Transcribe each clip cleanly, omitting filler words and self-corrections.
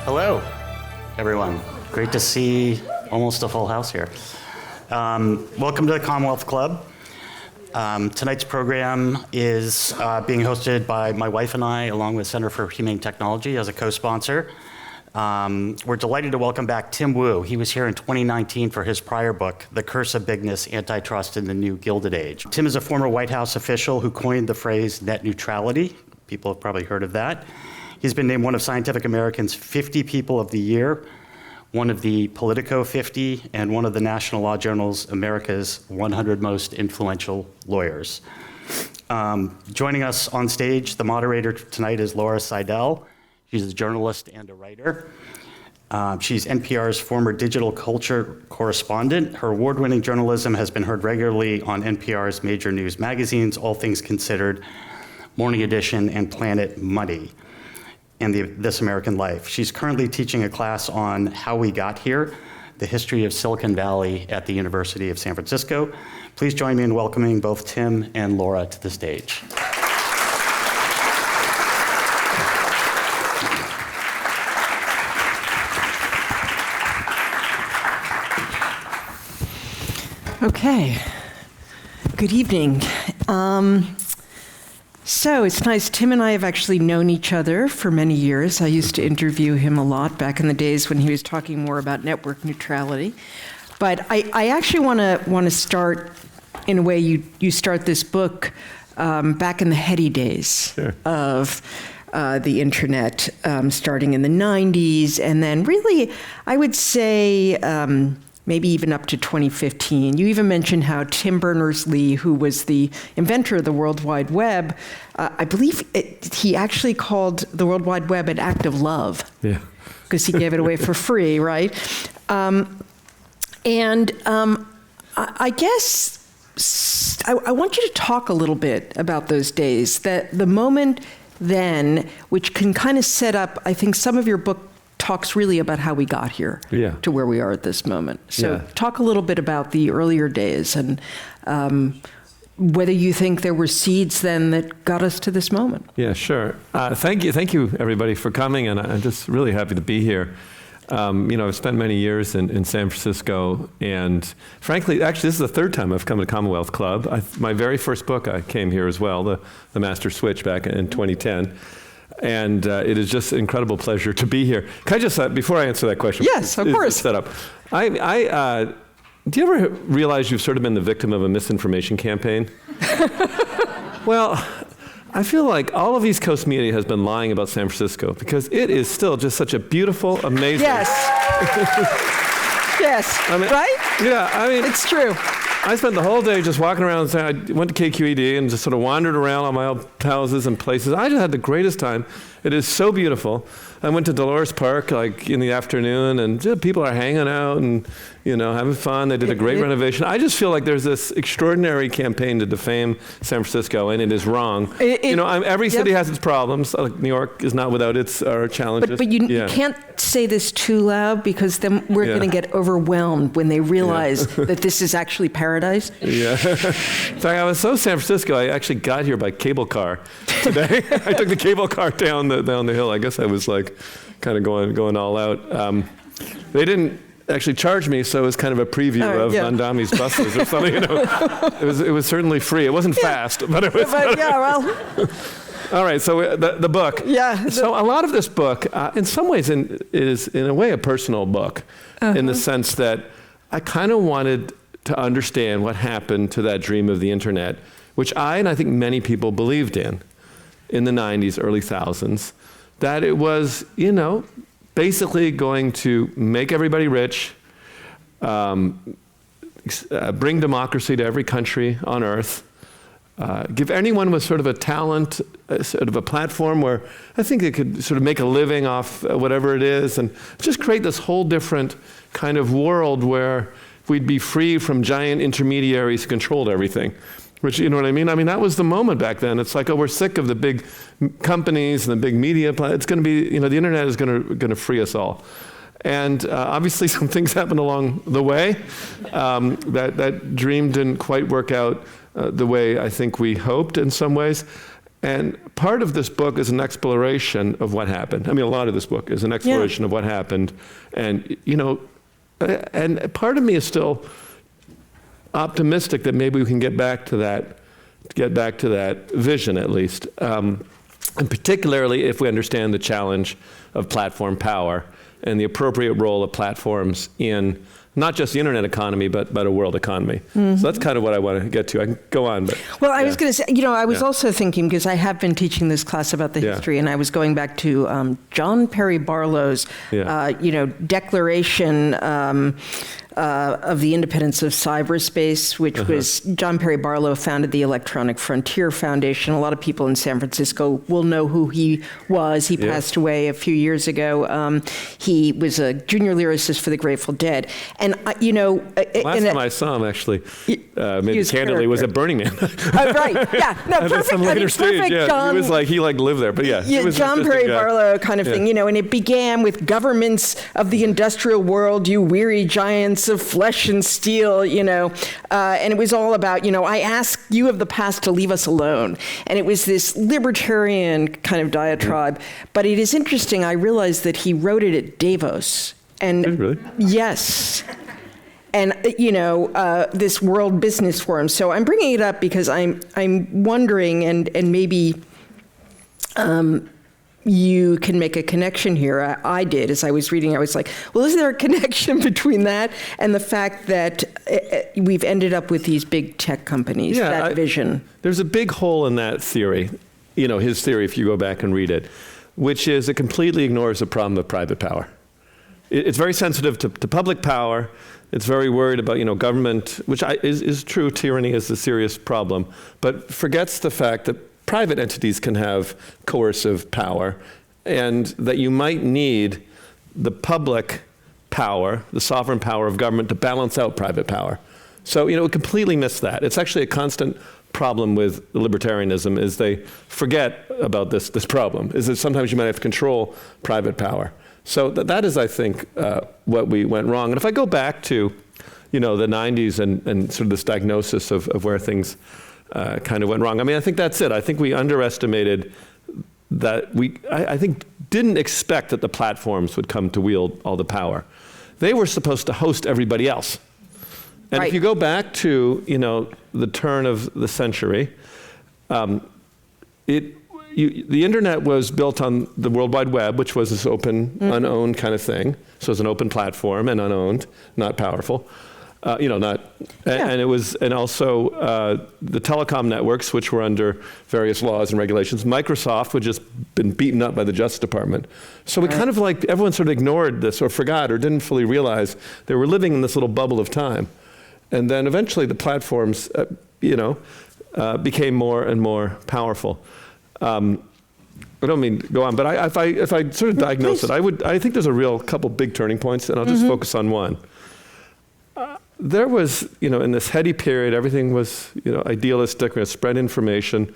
Hello, everyone. Great to see almost a full house here. Welcome to the Commonwealth Club. Tonight's program is being hosted by my wife and I, along with Center for Humane Technology as a co-sponsor. We're delighted to welcome back Tim Wu. He was here in 2019 for his prior book, The Curse of Bigness, Antitrust in the New Gilded Age. Tim is a former White House official who coined the phrase net neutrality. People have probably heard of that. He's been named one of Scientific American's 50 People of the Year, one of the Politico 50, and one of the National Law Journal's America's 100 Most Influential Lawyers. Joining us on stage, the moderator tonight is Laura Seidel. She's a journalist and a writer. She's NPR's former digital culture correspondent. Her award-winning journalism has been heard regularly on NPR's major news magazines, All Things Considered, Morning Edition, and Planet Money, and This American Life. She's currently teaching a class on how we got here, the history of Silicon Valley at the University of San Francisco. Please join me in welcoming both Tim and Laura to the stage. Okay, good evening. So it's nice. Tim and I have actually known each other for many years. I used to interview him a lot back in the days when he was talking more about network neutrality. But I actually want to start in a way you start this book back in the heady days of the internet, starting in the 90s, and then really, I would say, maybe even up to 2015. You even mentioned how Tim Berners-Lee, who was the inventor of the World Wide Web, I believe he actually called the World Wide Web an act of love. Yeah. Because he gave it away for free, right? I guess I want you to talk a little bit about those days, that the moment then, which can kind of set up, I think some of your book talks really about how we got here to where we are at this moment. So talk a little bit about the earlier days and whether you think there were seeds then that got us to this moment. Yeah, sure. Thank you everybody for coming, and I'm just really happy to be here. I've spent many years in San Francisco, and frankly, actually, this is the third time I've come to Commonwealth Club. My very first book, I came here as well, The Master Switch, back in 2010. And it is just an incredible pleasure to be here. Can I just, before I answer that question? Yes, of course. Set up. Do you ever realize you've sort of been the victim of a misinformation campaign? Well, I feel like all of East Coast media has been lying about San Francisco because it is still just such a beautiful, amazing... Yes. Yes, right? Yeah, it's true. I spent the whole day just walking around. I went to KQED and just sort of wandered around all my old houses and places. I just had the greatest time. It is so beautiful. I went to Dolores Park in the afternoon, and people are hanging out and having fun. They did a great renovation. I just feel like there's this extraordinary campaign to defame San Francisco, and it is wrong. Every city has its problems. New York is not without its challenges. But you can't say this too loud because then we're going to get overwhelmed when they realize that this is actually paradise. Yeah. In fact, I was so San Francisco, I actually got here by cable car today. I took the cable car down the hill. I guess I was kind of going all out. They didn't actually charge me, so it was kind of a preview of Mondami's buses or something. It was certainly free. It wasn't fast, but it was. All right, so the book. Yeah. So a lot of this book, in some ways, is in a way a personal book, in the sense that I kind of wanted to understand what happened to that dream of the internet, which I think many people believed in the 90s, early thousands, that it was, basically going to make everybody rich, bring democracy to every country on earth, give anyone with sort of a talent, sort of a platform where I think they could sort of make a living off whatever it is, and just create this whole different kind of world where we'd be free from giant intermediaries who controlled everything. Which, you know what I mean? That was the moment back then. It's like, we're sick of the big companies and the big media. It's going to be, the internet is going to free us all. And obviously some things happened along the way. That dream didn't quite work out the way I think we hoped in some ways. And part of this book is an exploration of what happened. I mean, a lot of this book is an exploration of what happened. And, and part of me is still optimistic that maybe we can get back to that vision at least. And particularly if we understand the challenge of platform power and the appropriate role of platforms in not just the internet economy, but a world economy. So that's kind of what I want to get to. I can go on, but. Well, I was going to say, I was also thinking, because I have been teaching this class about the history, and I was going back to John Perry Barlow's, declaration of the independence of cyberspace, which was John Perry Barlow founded the Electronic Frontier Foundation. A lot of people in San Francisco will know who he was. He passed away a few years ago. He was a junior lyricist for the Grateful Dead. And, last time I saw him, actually, maybe candidly, was at Burning Man. Right, yeah. No, perfect. Some later stage, perfect, John. He lived there, but Yeah, John Perry Barlow kind of thing, and it began with governments of the industrial world, you weary giants of flesh and steel, and it was all about, I ask you of the past to leave us alone. And it was this libertarian kind of diatribe. But it is interesting, I realized that he wrote it at Davos. And really? Yes. And, this World Business Forum. So I'm bringing it up because I'm wondering, and maybe you can make a connection here. I did. As I was reading, I was like, well, is there a connection between that and the fact that we've ended up with these big tech companies, that vision? There's a big hole in that theory, his theory, if you go back and read it, which is it completely ignores the problem of private power. It's very sensitive to public power. It's very worried about, government, which is true. Tyranny is a serious problem, but forgets the fact that private entities can have coercive power, and that you might need the public power, the sovereign power of government, to balance out private power. So, we completely miss that. It's actually a constant problem with libertarianism, is they forget about this problem, is that sometimes you might have to control private power. So that is, I think, what we went wrong. And if I go back to, the 90s and sort of this diagnosis of where things kind of went wrong. I mean, I think that's it. I think we underestimated that I think didn't expect that the platforms would come to wield all the power. They were supposed to host everybody else. And if you go back to, the turn of the century, the internet was built on the World Wide Web, which was this open, unowned kind of thing. So it was an open platform and unowned, not powerful. And it was, and also the telecom networks, which were under various laws and regulations. Microsoft had just been beaten up by the Justice Department. So we kind of everyone sort of ignored this or forgot or didn't fully realize they were living in this little bubble of time. And then eventually the platforms, became more and more powerful. I don't mean to go on, but if I sort of diagnose it, I think there's a real couple big turning points, and I'll just focus on one. There was, in this heady period, everything was, idealistic. We're going to spread information.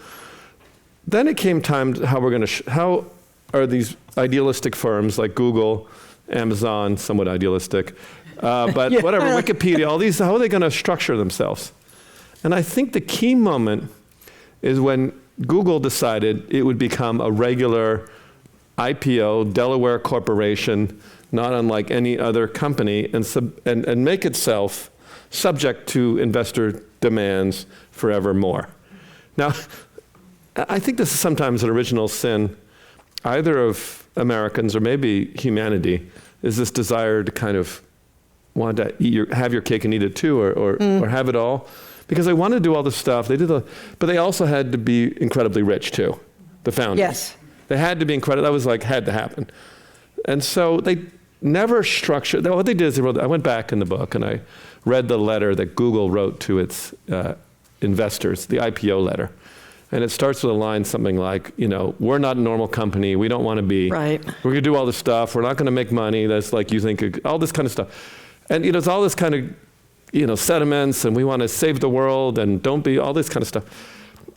Then it came time to how are these idealistic firms like Google, Amazon, somewhat idealistic, but whatever, Wikipedia, all these, how are they going to structure themselves? And I think the key moment is when Google decided it would become a regular IPO, Delaware corporation, not unlike any other company, and make itself subject to investor demands forevermore. Now, I think this is sometimes an original sin, either of Americans or maybe humanity, is this desire to kind of want to have your cake and eat it too, or have it all. Because they wanted to do all this stuff, but they also had to be incredibly rich too, the founders. Yes. They had to be incredible. That was had to happen. And so they never structured. What they did is I went back in the book and I read the letter that Google wrote to its investors, the IPO letter. And it starts with a line something like, we're not a normal company. We don't want to be. Right. We're going to do all this stuff. We're not going to make money. That's like you think, all this kind of stuff. And, it's all this kind of, sentiments, and we want to save the world, and don't be, all this kind of stuff.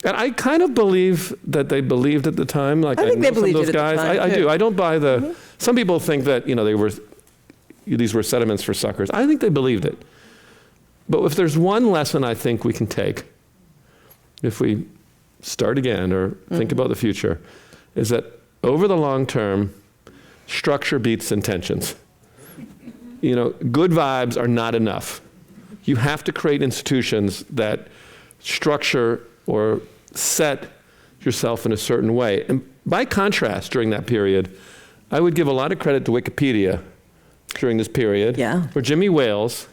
And I kind of believe that they believed at the time. I think know they believed some of those it at the guys. time, I do. I don't buy the. Some people think that these were sentiments for suckers. I think they believed it. But if there's one lesson I think we can take, if we start again or think about the future, is that over the long term, structure beats intentions. Good vibes are not enough. You have to create institutions that structure or set yourself in a certain way. And by contrast, during that period, I would give a lot of credit to Wikipedia during this period. Yeah. Where Jimmy Wales,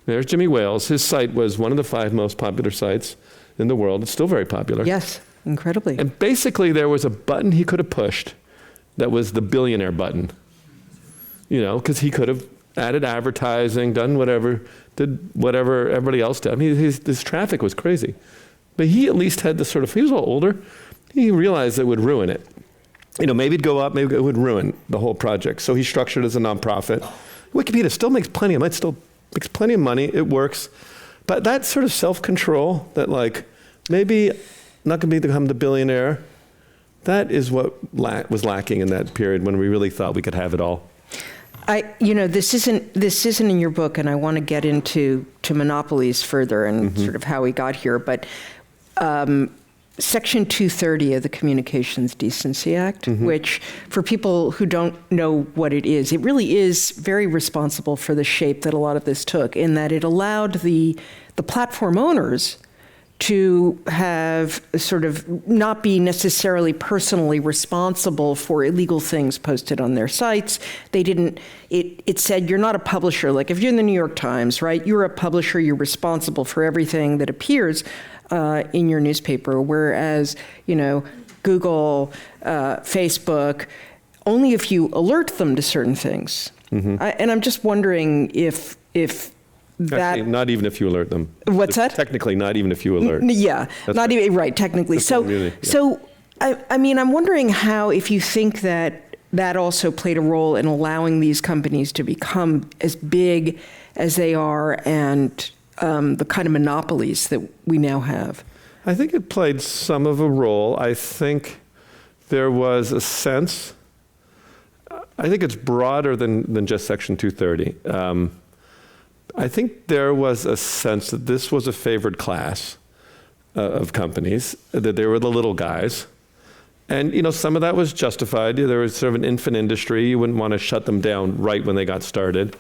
there's Jimmy Wales, his site was one of the 5 most popular sites in the world. It's still very popular. Yes, incredibly. And basically there was a button he could have pushed that was the billionaire button. Because he could have added advertising, did whatever everybody else did. I mean, his traffic was crazy. But he at least had this he was a little older, he realized it would ruin it. Maybe it'd go up, maybe it would ruin the whole project. So he structured it as a nonprofit. Wikipedia still makes plenty of money, it works. But that sort of self-control, that maybe not going to become the billionaire, that is what was lacking in that period when we really thought we could have it all. This isn't in your book, and I want to get into monopolies further and sort of how we got here. But Section 230 of the Communications Decency Act, which, for people who don't know what it really is very responsible for the shape that a lot of this took, in that it allowed the platform owners to have sort of not be necessarily personally responsible for illegal things posted on their sites. It said you're not a publisher. Like if you're in the New York Times, right, you're a publisher, you're responsible for everything that appears in your newspaper, whereas, Google, Facebook, only if you alert them to certain things. And I'm just wondering if that... Actually, not even if you alert them. What's that? Technically, not even if you alert. Yeah, That's not right. even, right, technically. So, I'm wondering how, if you think that also played a role in allowing these companies to become as big as they are and the kind of monopolies that we now have. I think it played some of a role. I think there was a sense, I think it's broader than just Section 230. I think there was a sense that this was a favored class of companies, that they were the little guys. And, some of that was justified. There was sort of an infant industry. You wouldn't want to shut them down right when they got started.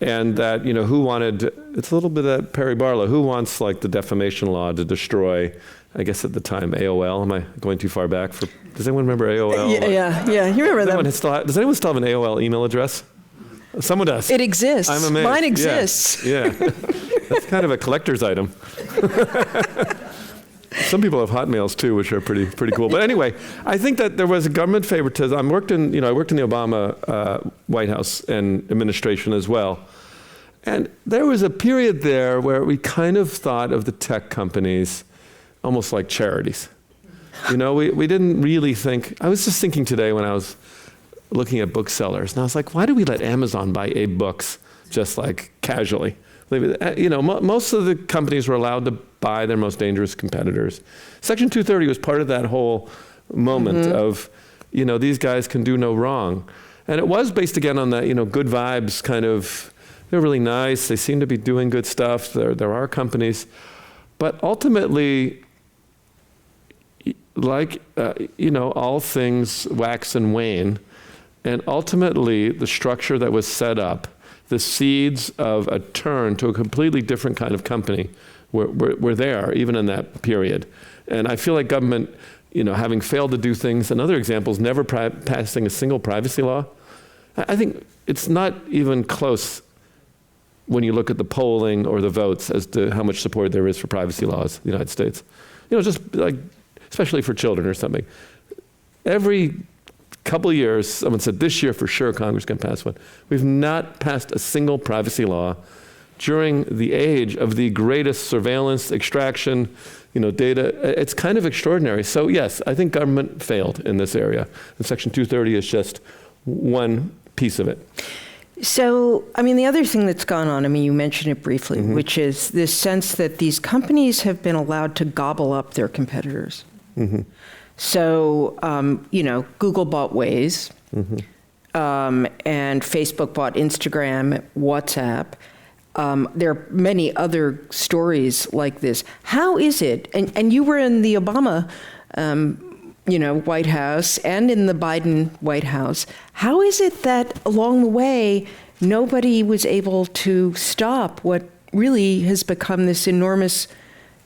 And that, who wanted, it's a little bit of Perry Barlow, who wants the defamation law to destroy, I guess at the time, AOL? Am I going too far back? Does anyone remember AOL? Yeah, you remember that. Does anyone still have an AOL email address? Someone does. It exists. I'm amazed. Mine exists. Yeah. That's kind of a collector's item. Some people have Hotmails too, which are pretty cool. But anyway, I think that there was a government favoritism. I worked in the Obama White House and administration as well. And there was a period there where we kind of thought of the tech companies almost like charities. We didn't really think, I was just thinking today when I was looking at booksellers, and I was like, why do we let Amazon buy Abe Books just casually? Most of the companies were allowed to buy their most dangerous competitors. Section 230 was part of that whole moment of, these guys can do no wrong. And it was based again on that, good vibes kind of, they're really nice, they seem to be doing good stuff, there are companies. But ultimately, all things wax and wane. And ultimately, the structure that was set up, the seeds of a turn to a completely different kind of company were there, even in that period. And I feel like government, having failed to do things, and other examples, never passing a single privacy law, I think it's not even close when you look at the polling or the votes as to how much support there is for privacy laws in the United States. Just especially for children or something. Every couple of years, someone said, this year for sure Congress can pass one. We've not passed a single privacy law during the age of the greatest surveillance, extraction, data. It's kind of extraordinary. So yes, I think government failed in this area. And Section 230 is just one piece of it. So, the other thing that's gone on, you mentioned it briefly, which is this sense that these companies have been allowed to gobble up their competitors. So, Google bought Waze, and Facebook bought Instagram, WhatsApp. There are many other stories like this. How is it, and you were in the Obama White House and in the Biden White House, how is it that along the way nobody was able to stop what really has become this enormous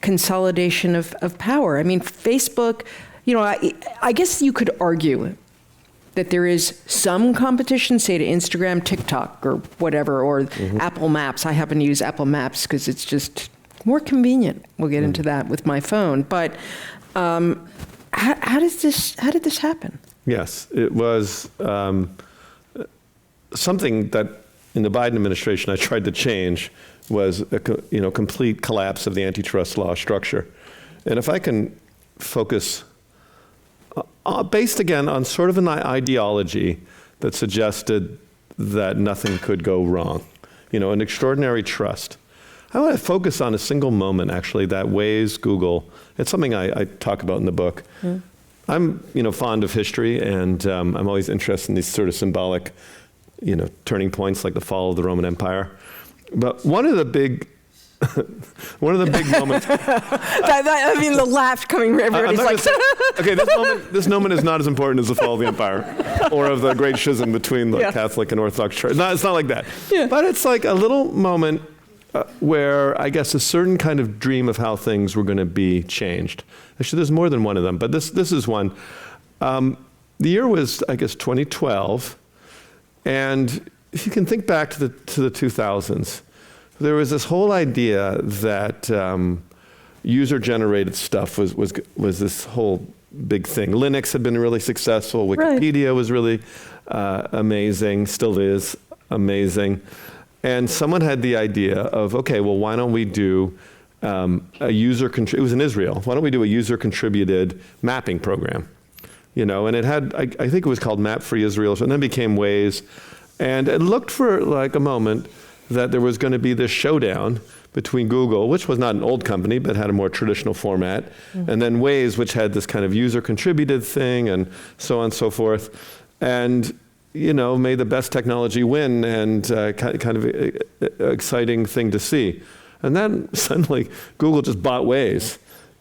consolidation of power? I mean, Facebook, I guess you could argue that there is some competition, say to Instagram, TikTok, or whatever, or Apple Maps. I happen to use Apple Maps because it's just more convenient. We'll get into that with my phone. But how did this happen? Yes, it was something that in the Biden administration I tried to change was a complete collapse of the antitrust law structure. And if I can focus based again on sort of an ideology that suggested that nothing could go wrong, an extraordinary trust. I want to focus on a single moment, actually, that Waze, Google. It's something I talk about in the book. Mm. I'm, fond of history, and I'm always interested in these sort of symbolic, turning points like the fall of the Roman Empire. But one of the big moments. I mean, the laugh coming from everybody's like. Okay, this moment is not as important as the fall of the empire, or of the great schism between the Catholic and Orthodox Church. It's not like that. Yeah. But it's like a little moment where I guess a certain kind of dream of how things were going to be changed. Actually, there's more than one of them, but this is one. The year was, I guess, 2012, and if you can think back to the 2000s. There was this whole idea that user-generated stuff was this whole big thing. Linux had been really successful. Wikipedia was really amazing, still is amazing. And someone had the idea of, okay, well, why don't we do a it was in Israel. Why don't we do a user-contributed mapping program? And it had, I think it was called Map Free Israel, and then became Waze. And it looked for like a moment that there was going to be this showdown between Google, which was not an old company, but had a more traditional format, and then Waze, which had this kind of user-contributed thing, and so on and so forth, and made the best technology win, and kind of exciting thing to see. And then suddenly, Google just bought Waze,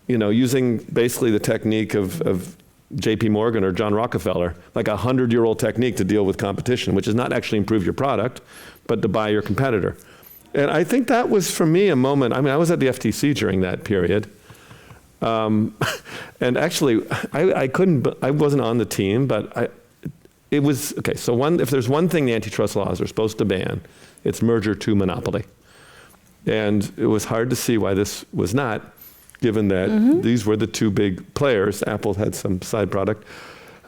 using basically the technique of J.P. Morgan or John Rockefeller, like a 100-year-old technique to deal with competition, which is not actually improve your product, but to buy your competitor. And I think that was, for me, a moment. I mean, I was at the FTC during that period. And actually, I wasn't on the team, but it was, okay, so if there's one thing the antitrust laws are supposed to ban, it's merger to monopoly. And it was hard to see why this was not, given that these were the two big players. Apple had some side product.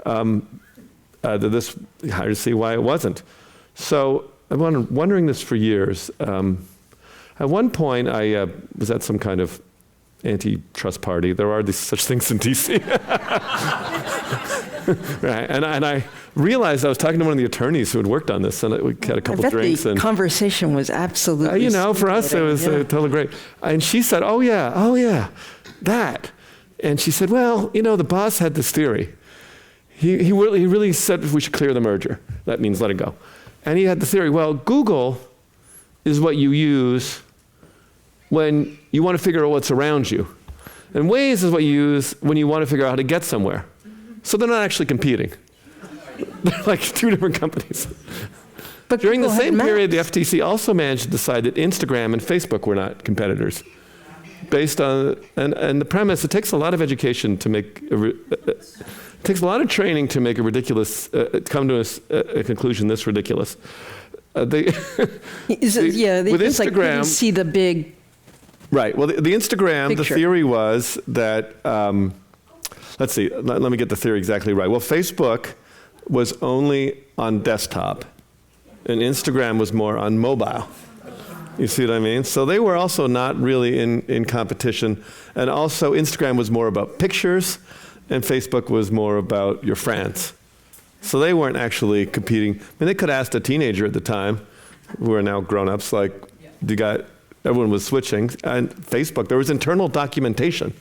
Hard to see why it wasn't. So I've been wondering this for years. At one point, I was at some kind of antitrust party. There are such things in D.C. Right. And I realized I was talking to one of the attorneys who had worked on this, and we had a couple drinks. The conversation was absolutely for us, it was totally great. And she said, oh yeah, that. And she said, well, the boss had this theory. He really said we should clear the merger. That means let it go. And he had the theory, well, Google is what you use when you want to figure out what's around you. And Waze is what you use when you want to figure out how to get somewhere. So they're not actually competing. They're like two different companies. But during the same period, the FTC also managed to decide that Instagram and Facebook were not competitors. Based on, and the premise, it takes a lot of education to make, it takes a lot of training to make a ridiculous, come to a conclusion this ridiculous. With Instagram, like see the big. Right, well, the Instagram, picture. The theory was that, let's see, let me get the theory exactly right. Well, Facebook was only on desktop, and Instagram was more on mobile. You see what I mean? So they were also not really in competition. And also Instagram was more about pictures, and Facebook was more about your friends. So they weren't actually competing. I mean, they could have asked a teenager at the time, who are now grown-ups, like, everyone was switching. And Facebook, there was internal documentation.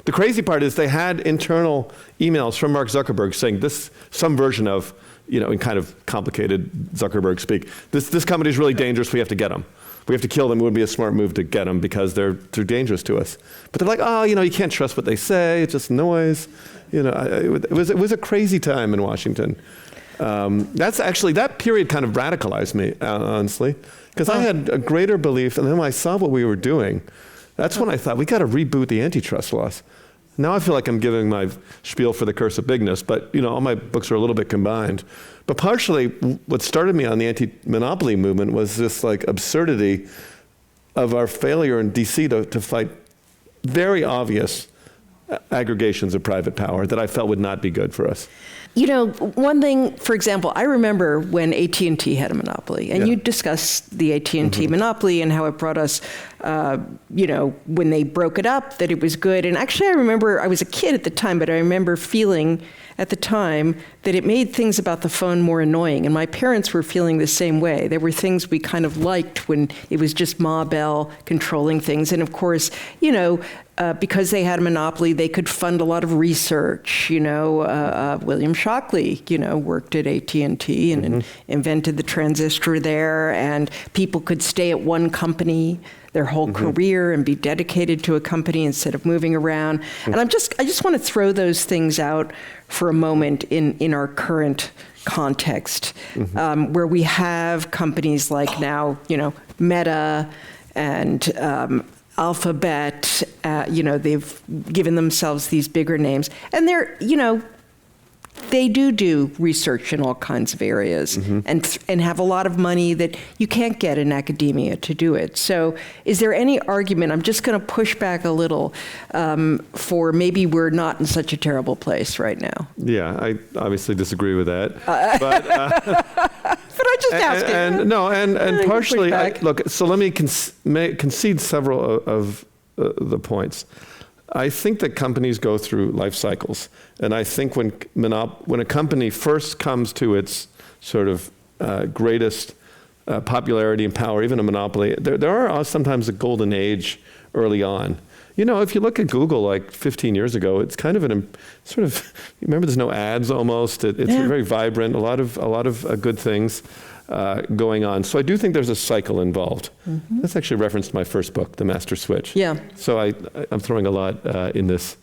The crazy part is they had internal emails from Mark Zuckerberg saying some version of in kind of complicated Zuckerberg speak, this company is really dangerous, we have to get them. We have to kill them. It would be a smart move to get them because they're dangerous to us. But they're like, oh, you can't trust what they say. It's just noise. It was a crazy time in Washington. That period kind of radicalized me, honestly, because I had a greater belief. And then when I saw what we were doing, that's when I thought, we got to reboot the antitrust laws. Now I feel like I'm giving my spiel for the curse of bigness, but all my books are a little bit combined. But partially, what started me on the anti-monopoly movement was this absurdity of our failure in DC to fight very obvious aggregations of private power that I felt would not be good for us. One thing, for example, I remember when AT&T had a monopoly, and you discussed the AT&T monopoly and how it brought us, when they broke it up, that it was good. And actually, I remember, I was a kid at the time, but I remember feeling at the time that it made things about the phone more annoying. And my parents were feeling the same way. There were things we kind of liked when it was just Ma Bell controlling things. And of course, because they had a monopoly, they could fund a lot of research. William Shockley, worked at AT&T and invented the transistor there, and people could stay at one company their whole career and be dedicated to a company instead of moving around. And I just want to throw those things out for a moment in our current context, where we have companies like now, Meta and Alphabet, they've given themselves these bigger names, and they're, they do research in all kinds of areas and have a lot of money that you can't get in academia to do it. So is there any argument, I'm just going to push back a little, for maybe we're not in such a terrible place right now? Yeah, I obviously disagree with that. But I just ask it. And partially, so let me concede several of the points. I think that companies go through life cycles, and I think when a company first comes to its sort of greatest popularity and power, even a monopoly, there are sometimes a golden age early on. If you look at Google like 15 years ago, it's kind of remember there's no ads almost. It's very vibrant, a lot of good things going on. So I do think there's a cycle involved. That's actually referenced my first book, The Master Switch. Yeah. So I'm throwing a lot in this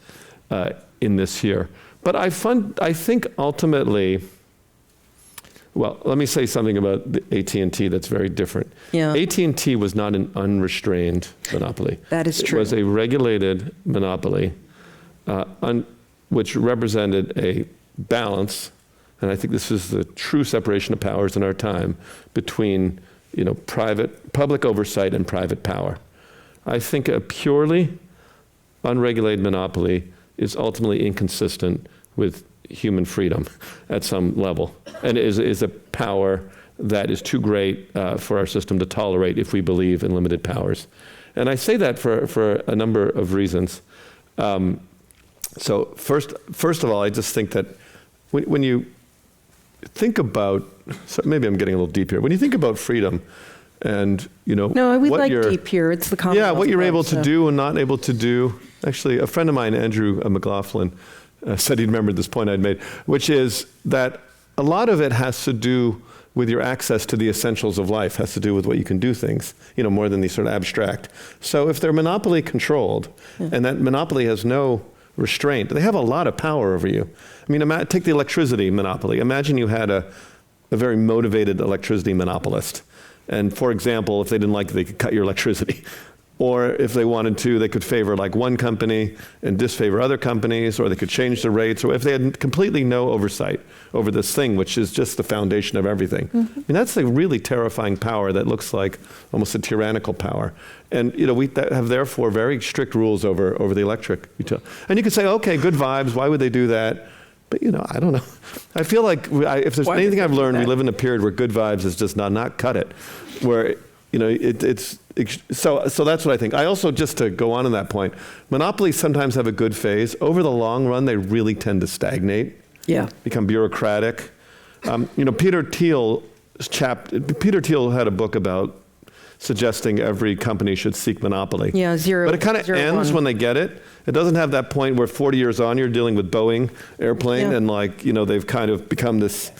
here. But I think ultimately, well, let me say something about the AT&T that's very different. Yeah. AT&T was not an unrestrained monopoly. That is true. It was a regulated monopoly, which represented a balance, and I think this is the true separation of powers in our time, between public oversight and private power. I think a purely unregulated monopoly is ultimately inconsistent with human freedom at some level, and is a power that is too great for our system to tolerate if we believe in limited powers. And I say that for a number of reasons. So first of all, I just think that when you think about, so maybe I'm getting a little deep here. When you think about freedom, and no, we like deep here. It's the Commonwealth. Yeah, what you're able to do and not able to do. Actually, a friend of mine, Andrew McLaughlin, said he'd remembered this point I'd made, which is that a lot of it has to do with your access to the essentials of life, has to do with what you can do things, more than these sort of abstract. So if they're monopoly controlled, and that monopoly has no restraint, they have a lot of power over you. I mean, take the electricity monopoly. Imagine you had a very motivated electricity monopolist. And for example, if they didn't like it, they could cut your electricity. Or if they wanted to, they could favor like one company and disfavor other companies, or they could change the rates, or if they had completely no oversight over this thing, which is just the foundation of everything. I mean, that's a really terrifying power that looks like almost a tyrannical power. And we have therefore very strict rules over the electric utility. And you could say, okay, good vibes, why would they do that? But I don't know. I feel like if there's anything I've learned, we live in a period where good vibes is just not cut it. Where so that's what I think. I also, just to go on that point, monopolies sometimes have a good phase. Over the long run, they really tend to stagnate. Yeah. Become bureaucratic. Peter Thiel had a book about suggesting every company should seek monopoly. Yeah, zero. But it kind of ends when they get it. It doesn't have that point where 40 years on you're dealing with Boeing airplane and they've kind of become this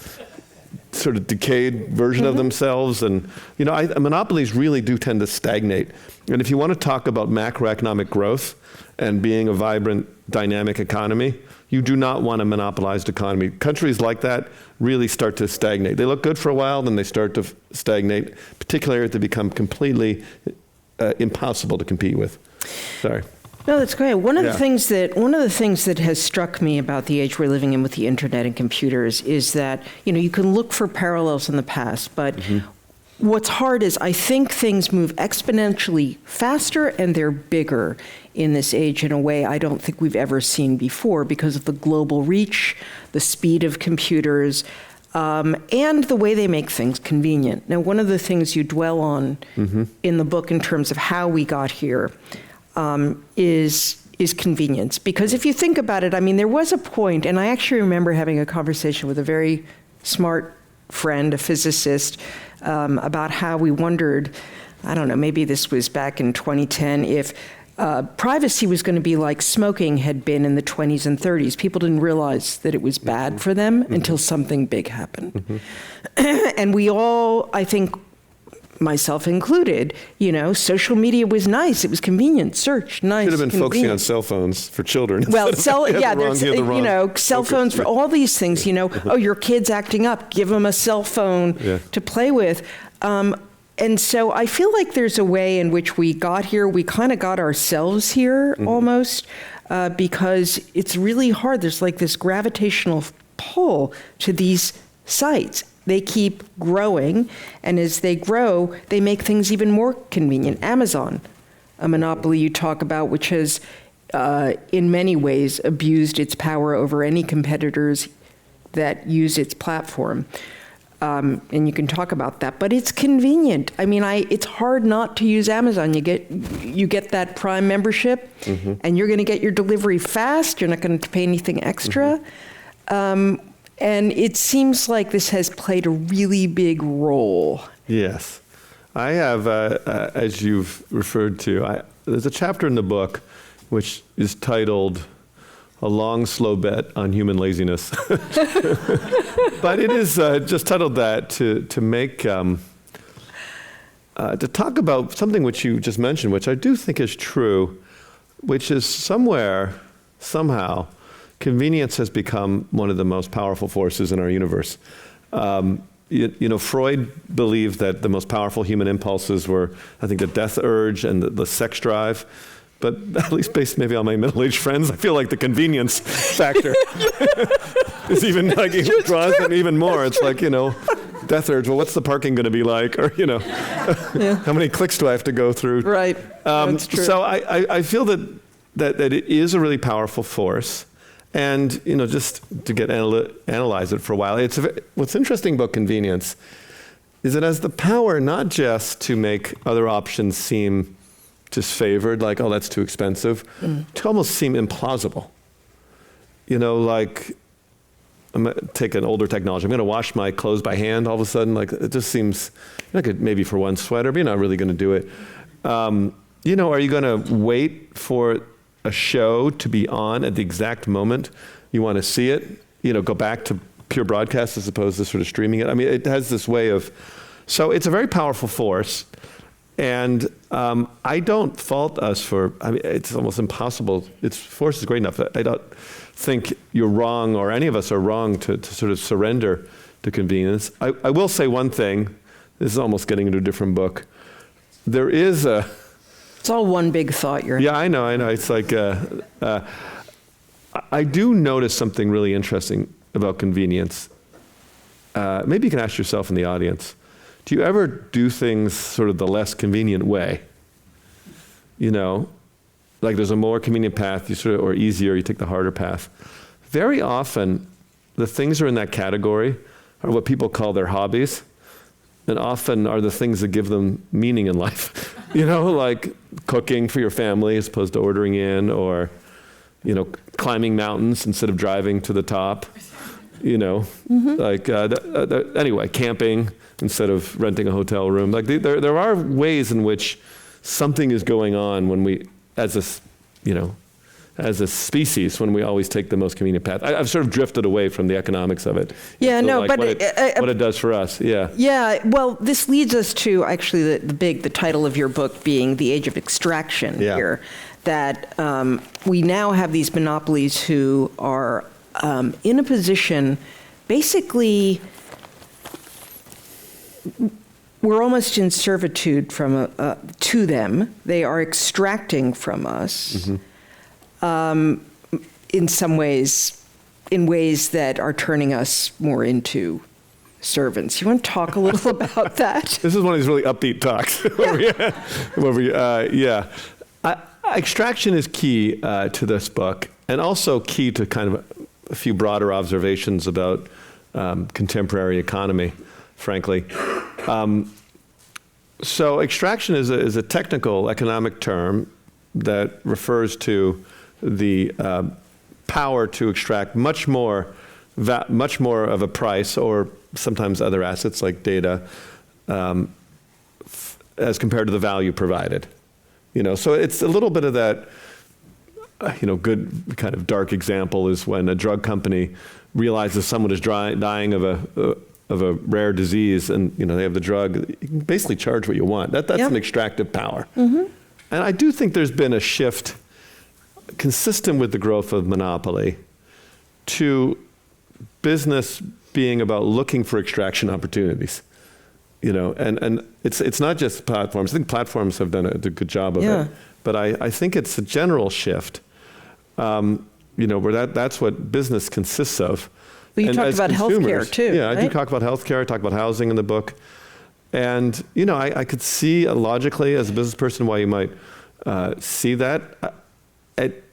sort of decayed version of themselves. And, monopolies really do tend to stagnate. And if you want to talk about macroeconomic growth and being a vibrant, dynamic economy, you do not want a monopolized economy. Countries like that really start to stagnate. They look good for a while, then they start to stagnate, particularly if they become completely impossible to compete with. Sorry. No, that's great. One of the things that has struck me about the age we're living in with the internet and computers is that, you can look for parallels in the past, but what's hard is I think things move exponentially faster and they're bigger in this age in a way I don't think we've ever seen before because of the global reach, the speed of computers, and the way they make things convenient. Now, one of the things you dwell on in the book in terms of how we got here is convenience. Because if you think about it, I mean, there was a point, and I actually remember having a conversation with a very smart friend, a physicist, about how we wondered, I don't know, maybe this was back in 2010, if privacy was going to be like smoking had been in the 20s and 30s. People didn't realize that it was bad for them until something big happened. And we all, I think, myself included, social media was nice. It was convenient. Search, nice. Should have been convenient. focusing on cell phones for children. Well, cell focus. phones for all these things. Oh, your kid's acting up. Give them a cell phone to play with. And so I feel like there's a way in which we got here. We kind of got ourselves here almost because it's really hard. There's like this gravitational pull to these sites. They keep growing, and as they grow, they make things even more convenient. Amazon, a monopoly you talk about, which has, in many ways, abused its power over any competitors that use its platform. And you can talk about that, but it's convenient. I mean, it's hard not to use Amazon. You get that Prime membership, and you're going to get your delivery fast. You're not going to pay anything extra. And it seems like this has played a really big role. Yes. I have, as you've referred to, there's a chapter in the book which is titled A Long, Slow Bet on Human Laziness. But it is just titled that to make, to talk about something which you just mentioned, which I do think is true, which is somehow, convenience has become one of the most powerful forces in our universe. Freud believed that the most powerful human impulses were, I think, the death urge and the sex drive. But at least based maybe on my middle-aged friends, I feel like the convenience factor is even draws them even more. It's like, death urge. Well, what's the parking going to be like? Or, how many clicks do I have to go through? Right. That's true. So I feel that it is a really powerful force. And, just to analyze it for a while, what's interesting about convenience is it has the power not just to make other options seem disfavored, like, oh, that's too expensive, to almost seem implausible. Like, I'm going to take an older technology. I'm going to wash my clothes by hand all of a sudden. Like, it just seems, maybe for one sweater, but you're not really going to do it. Are you going to wait for a show to be on at the exact moment you want to see it, go back to pure broadcast as opposed to sort of streaming it? I mean, it has this way of, so it's a very powerful force. And I don't fault us for, it's almost impossible. Its force is great enough. I don't think you're wrong, or any of us are wrong to sort of surrender to convenience. I will say one thing. This is almost getting into a different book. There is a, it's all one big thought. Yeah, I know. It's like, I do notice something really interesting about convenience. Maybe you can ask yourself in the audience, do you ever do things sort of the less convenient way? Like there's a more convenient path, or easier, you take the harder path. Very often, the things that are in that category are what people call their hobbies, and often are the things that give them meaning in life. Like cooking for your family as opposed to ordering in, or, climbing mountains instead of driving to the top. Like, anyway, camping instead of renting a hotel room. Like, there are ways in which something is going on when we, as a, as a species when we always take the most convenient path. I've sort of drifted away from the economics of it. Yeah, So, no, like but what it does for us. Yeah. Yeah, well, this leads us to actually the title of your book being The Age of Extraction here, that we now have these monopolies who are in a position, basically, we're almost in servitude to them. They are extracting from us in some ways, in ways that are turning us more into servants. You want to talk a little about that? This is one of these really upbeat talks. Extraction is key to this book, and also key to kind of a few broader observations about contemporary economy, frankly. So extraction is a technical economic term that refers to the power to extract much more of a price, or sometimes other assets like data, as compared to the value provided. So it's a little bit of that, good kind of dark example is when a drug company realizes someone is dying of a rare disease, and they have the drug. You can basically charge what you want. That's an extractive power. Mm-hmm. And I do think there's been a shift consistent with the growth of monopoly to business being about looking for extraction opportunities. And it's not just platforms. I think platforms have done a good job of it. But I think it's a general shift, where that's what business consists of. Well, you talked about healthcare too. Yeah, right? I do talk about healthcare. I talk about housing in the book. And, I could see logically as a business person why you might see that.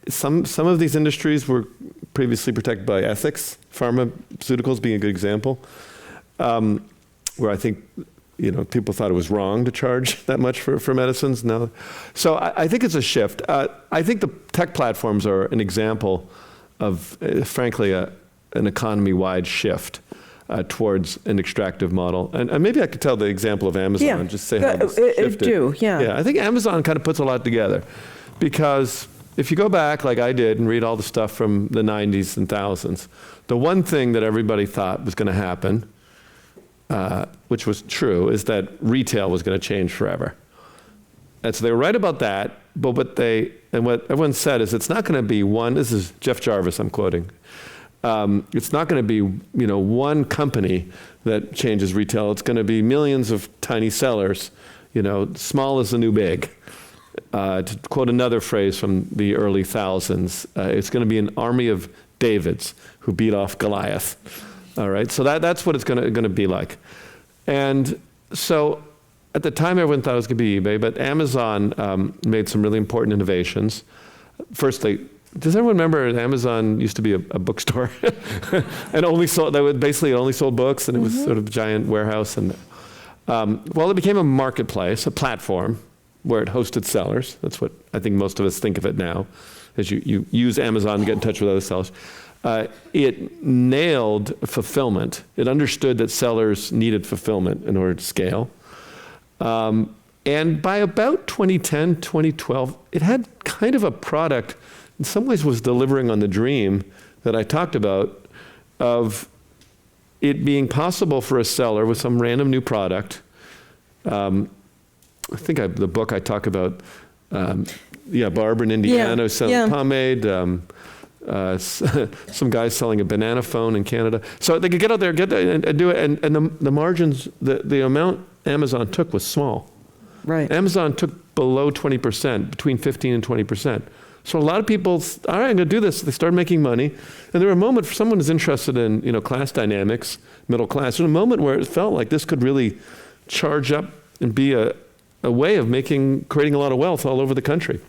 Some of these industries were previously protected by ethics, pharmaceuticals being a good example, where I think people thought it was wrong to charge that much for medicines. Now, so I think it's a shift. I think the tech platforms are an example of, frankly, an economy-wide shift towards an extractive model. And maybe I could tell the example of Amazon and just say how this shifted. Yeah, I think Amazon kind of puts a lot together, because if you go back like I did and read all the stuff from the 90s and thousands, the one thing that everybody thought was going to happen, which was true, is that retail was going to change forever. And so they were right about that, but what everyone said is it's not going to be one, this is Jeff Jarvis I'm quoting, it's not going to be one company that changes retail. It's going to be millions of tiny sellers. Small is the new big. To quote another phrase from the early thousands, it's going to be an army of Davids who beat off Goliath. All right, so that's what it's going to be like. And so at the time everyone thought it was going to be eBay, but Amazon made some really important innovations. Firstly, does everyone remember Amazon used to be a bookstore and only sold books, and it was sort of a giant warehouse. And it became a marketplace, a platform where it hosted sellers. That's what I think most of us think of it now, as you use Amazon to get in touch with other sellers. It nailed fulfillment. It understood that sellers needed fulfillment in order to scale. And by about 2010, 2012, it had kind of a product, in some ways was delivering on the dream that I talked about, of it being possible for a seller with some random new product. I think the book I talk about, Barbara in Indiana selling pomade, some guys selling a banana phone in Canada. So they could get out there, and do it, and the margins, the amount Amazon took was small. Right. Amazon took below 20%, between 15 and 20%. So a lot of people, all right, I'm going to do this. They started making money. And there were a moment for someone who's interested in, class dynamics, middle class, there's a moment where it felt like this could really charge up and be a way of creating a lot of wealth all over the country.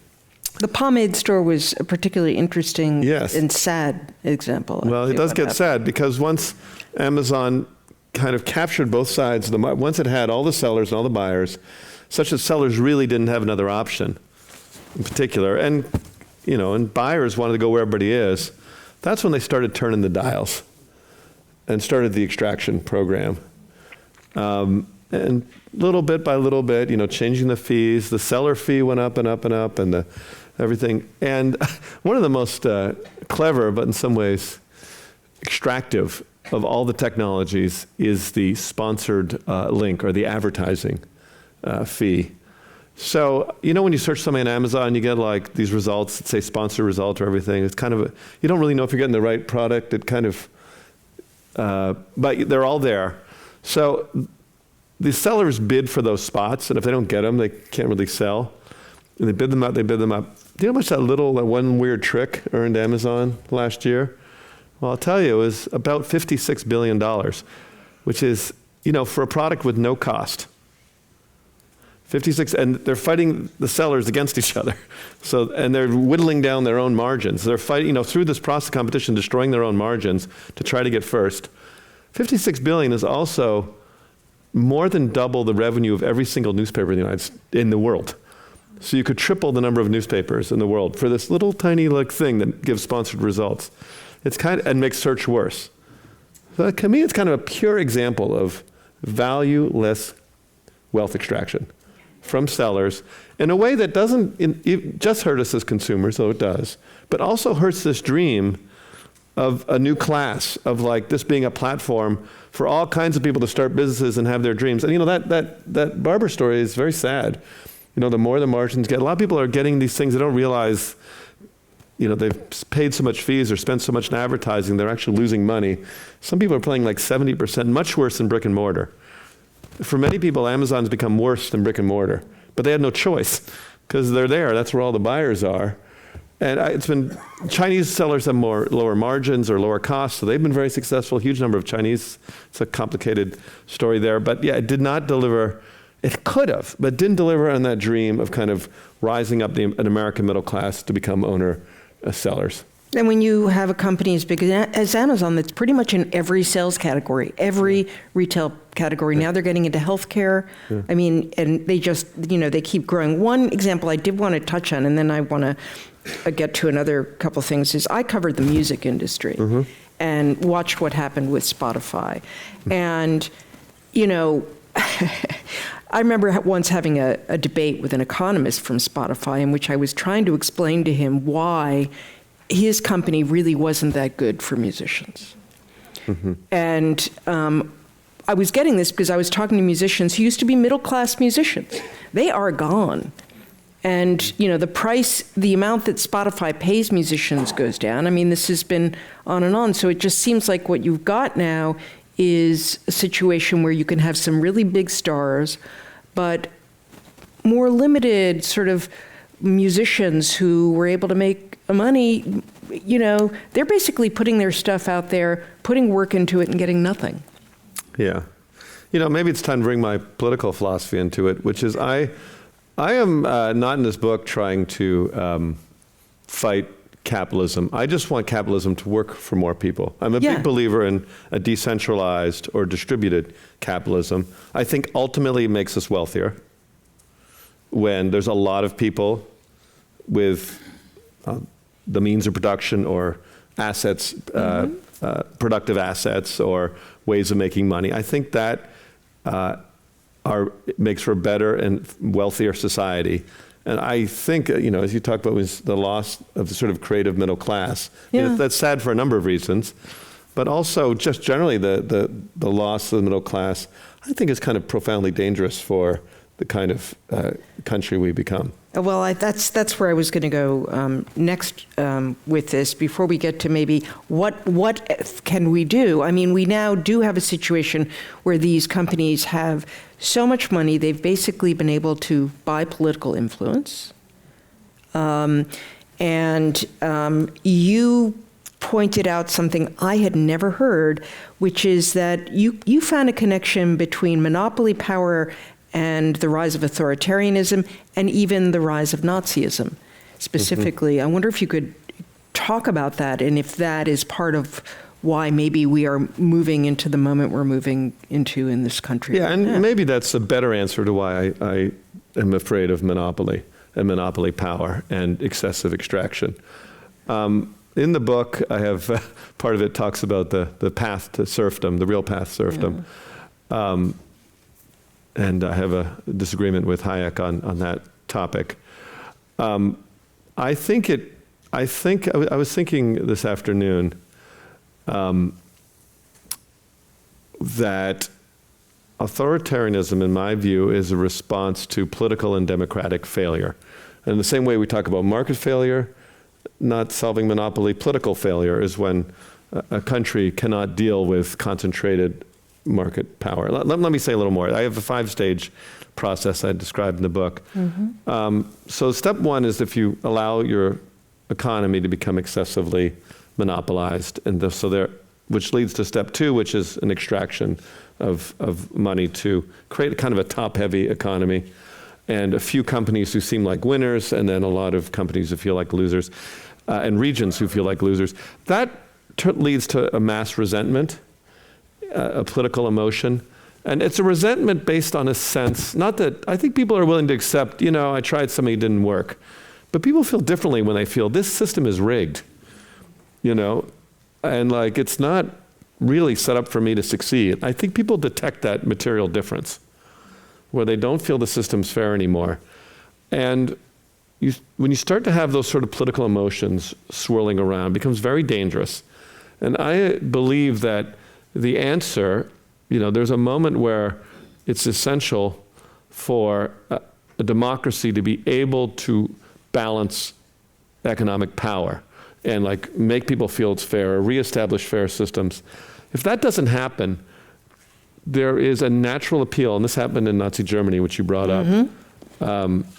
The pomade store was a particularly interesting and sad example. Well, it does get sad, because once Amazon kind of captured both sides of the market, once it had all the sellers and all the buyers, such that sellers really didn't have another option in particular, and buyers wanted to go where everybody is, that's when they started turning the dials and started the extraction program. And little bit by little bit, changing the fees. The seller fee went up and up and up, and everything. And one of the most clever, but in some ways extractive of all the technologies is the sponsored link or the advertising fee. So, when you search something on Amazon, you get like these results that say sponsor result or everything. It's kind of you don't really know if you're getting the right product. It kind of, but they're all there. So the sellers bid for those spots, and if they don't get them, they can't really sell. And they bid them up, Do you know how much that one weird trick earned Amazon last year? Well, I'll tell you, it was about $56 billion, which is, for a product with no cost. 56, and they're fighting the sellers against each other. And they're whittling down their own margins. They're fighting, through this process of competition, destroying their own margins to try to get first. 56 billion is also more than double the revenue of every single newspaper in the world. So you could triple the number of newspapers in the world for this little tiny thing that gives sponsored results. It's and makes search worse. So to me, it's kind of a pure example of valueless wealth extraction from sellers in a way that doesn't just hurt us as consumers, though it does, but also hurts this dream of a new class, of this being a platform for all kinds of people to start businesses and have their dreams. And that barber story is very sad. The more the margins get, a lot of people are getting these things, they don't realize, they've paid so much fees or spent so much in advertising, they're actually losing money. Some people are paying 70%, much worse than brick and mortar. For many people, Amazon's become worse than brick and mortar, but they had no choice because they're there. That's where all the buyers are. And Chinese sellers have lower margins or lower costs, so they've been very successful. A huge number of Chinese. It's a complicated story there, but yeah, it did not deliver. It could have, but didn't deliver on that dream of kind of rising up an American middle class to become owner sellers. And when you have a company as big as Amazon, that's pretty much in every sales category, every retail category. Now they're getting into healthcare. Yeah. I mean, and they just, they keep growing. One example I did want to touch on, and then I want to get to another couple of things, is I covered the music industry and watched what happened with Spotify. And, I remember once having a debate with an economist from Spotify in which I was trying to explain to him why his company really wasn't that good for musicians. And I was getting this because I was talking to musicians who used to be middle-class musicians. They are gone. And, the amount that Spotify pays musicians goes down. I mean, this has been on and on. So it just seems like what you've got now is a situation where you can have some really big stars, but more limited sort of musicians who were able to make money. They're basically putting their stuff out there, putting work into it, and getting nothing. Yeah. Maybe it's time to bring my political philosophy into it, which is I am not in this book trying to fight capitalism. I just want capitalism to work for more people. I'm a big believer in a decentralized or distributed capitalism. I think ultimately it makes us wealthier when there's a lot of people with the means of production or assets, productive assets or ways of making money. I think that makes for a better and wealthier society. And I think, as you talked about, was the loss of the sort of creative middle class. Yeah. That's sad for a number of reasons, but also just generally the loss of the middle class, I think is kind of profoundly dangerous for the kind of country we become. Well, that's where I was going to go next with this. Before we get to maybe what can we do? I mean, we now do have a situation where these companies have so much money, they've basically been able to buy political influence. And you pointed out something I had never heard, which is that you found a connection between monopoly power and the rise of authoritarianism and even the rise of Nazism specifically. I wonder if you could talk about that and if that is part of why maybe we are moving into the moment we're moving into in this country. Yeah, and maybe that's a better answer to why I am afraid of monopoly and monopoly power and excessive extraction. In the book, I have part of it talks about the path to serfdom, the real path to serfdom. and I have a disagreement with Hayek on that topic. I was thinking this afternoon that authoritarianism, in my view, is a response to political and democratic failure. And in the same way we talk about market failure, not solving monopoly, political failure is when a country cannot deal with concentrated market power. Let me say a little more. I have a 5-stage process I described in the book. So step 1 is if you allow your economy to become excessively monopolized, and which leads to step 2, which is an extraction of money to create a kind of a top-heavy economy, and a few companies who seem like winners, and then a lot of companies who feel like losers, and regions who feel like losers. That leads to a mass resentment, a political emotion. And it's a resentment based on a sense, not that, I think people are willing to accept, I tried something, it didn't work. But people feel differently when they feel this system is rigged, and like it's not really set up for me to succeed. I think people detect that material difference, where they don't feel the system's fair anymore. And when you start to have those sort of political emotions swirling around, it becomes very dangerous. And I believe that the answer, there's a moment where it's essential for a democracy to be able to balance economic power and like make people feel it's fair or reestablish fair systems. If that doesn't happen, there is a natural appeal, and this happened in Nazi Germany, which you brought up,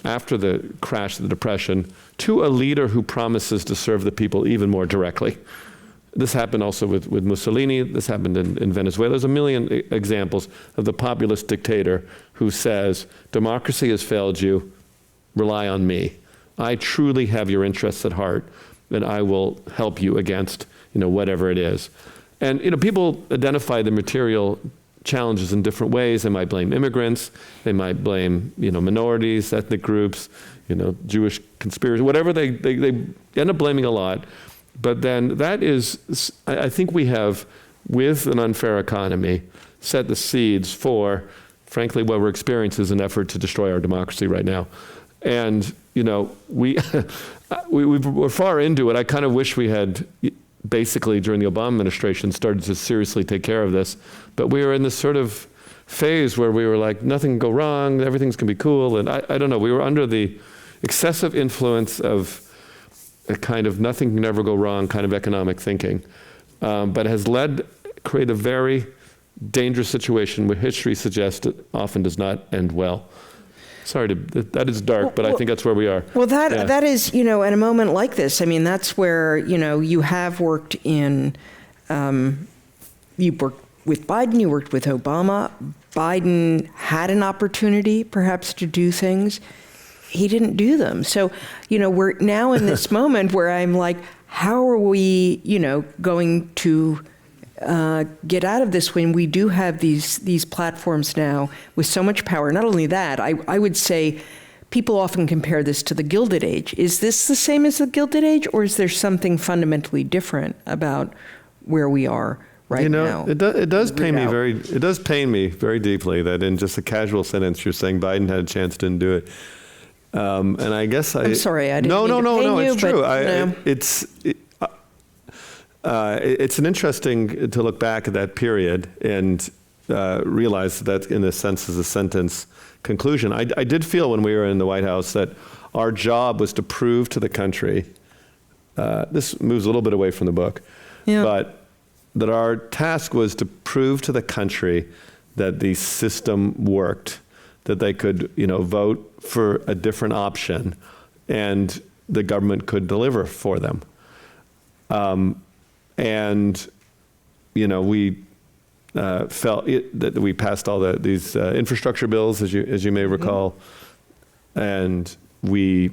after the crash of the Depression, to a leader who promises to serve the people even more directly. This happened also with Mussolini. This happened in Venezuela. There's a million examples of the populist dictator who says, democracy has failed you, rely on me. I truly have your interests at heart, and I will help you against whatever it is. And people identify the material challenges in different ways. They might blame immigrants, they might blame minorities, ethnic groups, Jewish conspiracy, whatever they end up blaming a lot. But then that is, I think we have, with an unfair economy, set the seeds for, frankly, what we're experiencing is an effort to destroy our democracy right now. And we're far into it. I kind of wish we had basically during the Obama administration started to seriously take care of this. But we were in this sort of phase where we were like, nothing can go wrong, everything's going to be cool. And I don't know, we were under the excessive influence of a kind of nothing can ever go wrong kind of economic thinking. But has create a very dangerous situation where history suggests it often does not end well. Sorry, that is dark, but I think that's where we are. Well, that is, at a moment like this, I mean, that's where, you have worked you worked with Biden, you worked with Obama. Biden had an opportunity, perhaps, to do things. He didn't do them. So, we're now in this moment where I'm like, how are we, going to get out of this when we do have these platforms now with so much power? Not only that, I would say people often compare this to the Gilded Age. Is this the same as the Gilded Age, or is there something fundamentally different about where we are right now? It does pain me very deeply that in just a casual sentence you're saying Biden had a chance, didn't do it. And I guess I'm sorry, I didn't mean to pain you, it's true. But, it's an interesting to look back at that period and realize that in a sense is a sentence conclusion. I did feel when we were in the White House that our job was to prove to the country, this moves a little bit away from the book, but that our task was to prove to the country that the system worked, that they could vote for a different option and the government could deliver for them. And we felt that we passed all these infrastructure bills, as you may recall, and we,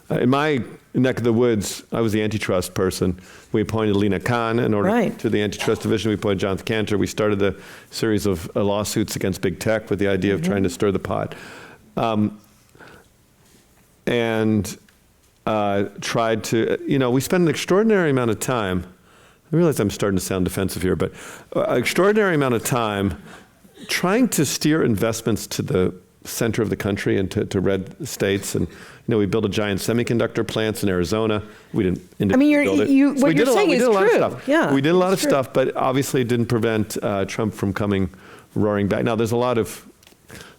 in my neck of the woods, I was the antitrust person. We appointed Lina Khan in order to the antitrust division. We appointed Jonathan Cantor. We started a series of lawsuits against big tech with the idea of trying to stir the pot, and tried to. We spent an extraordinary amount of time. I realize I'm starting to sound defensive here, but an extraordinary amount of time trying to steer investments to the center of the country and to red states. And, we built a giant semiconductor plants in Arizona. We didn't I mean, build it. what you're saying is true. We did a lot of stuff. Yeah, we did a lot of true. stuff, but obviously it didn't prevent Trump from coming roaring back. Now, there's a lot of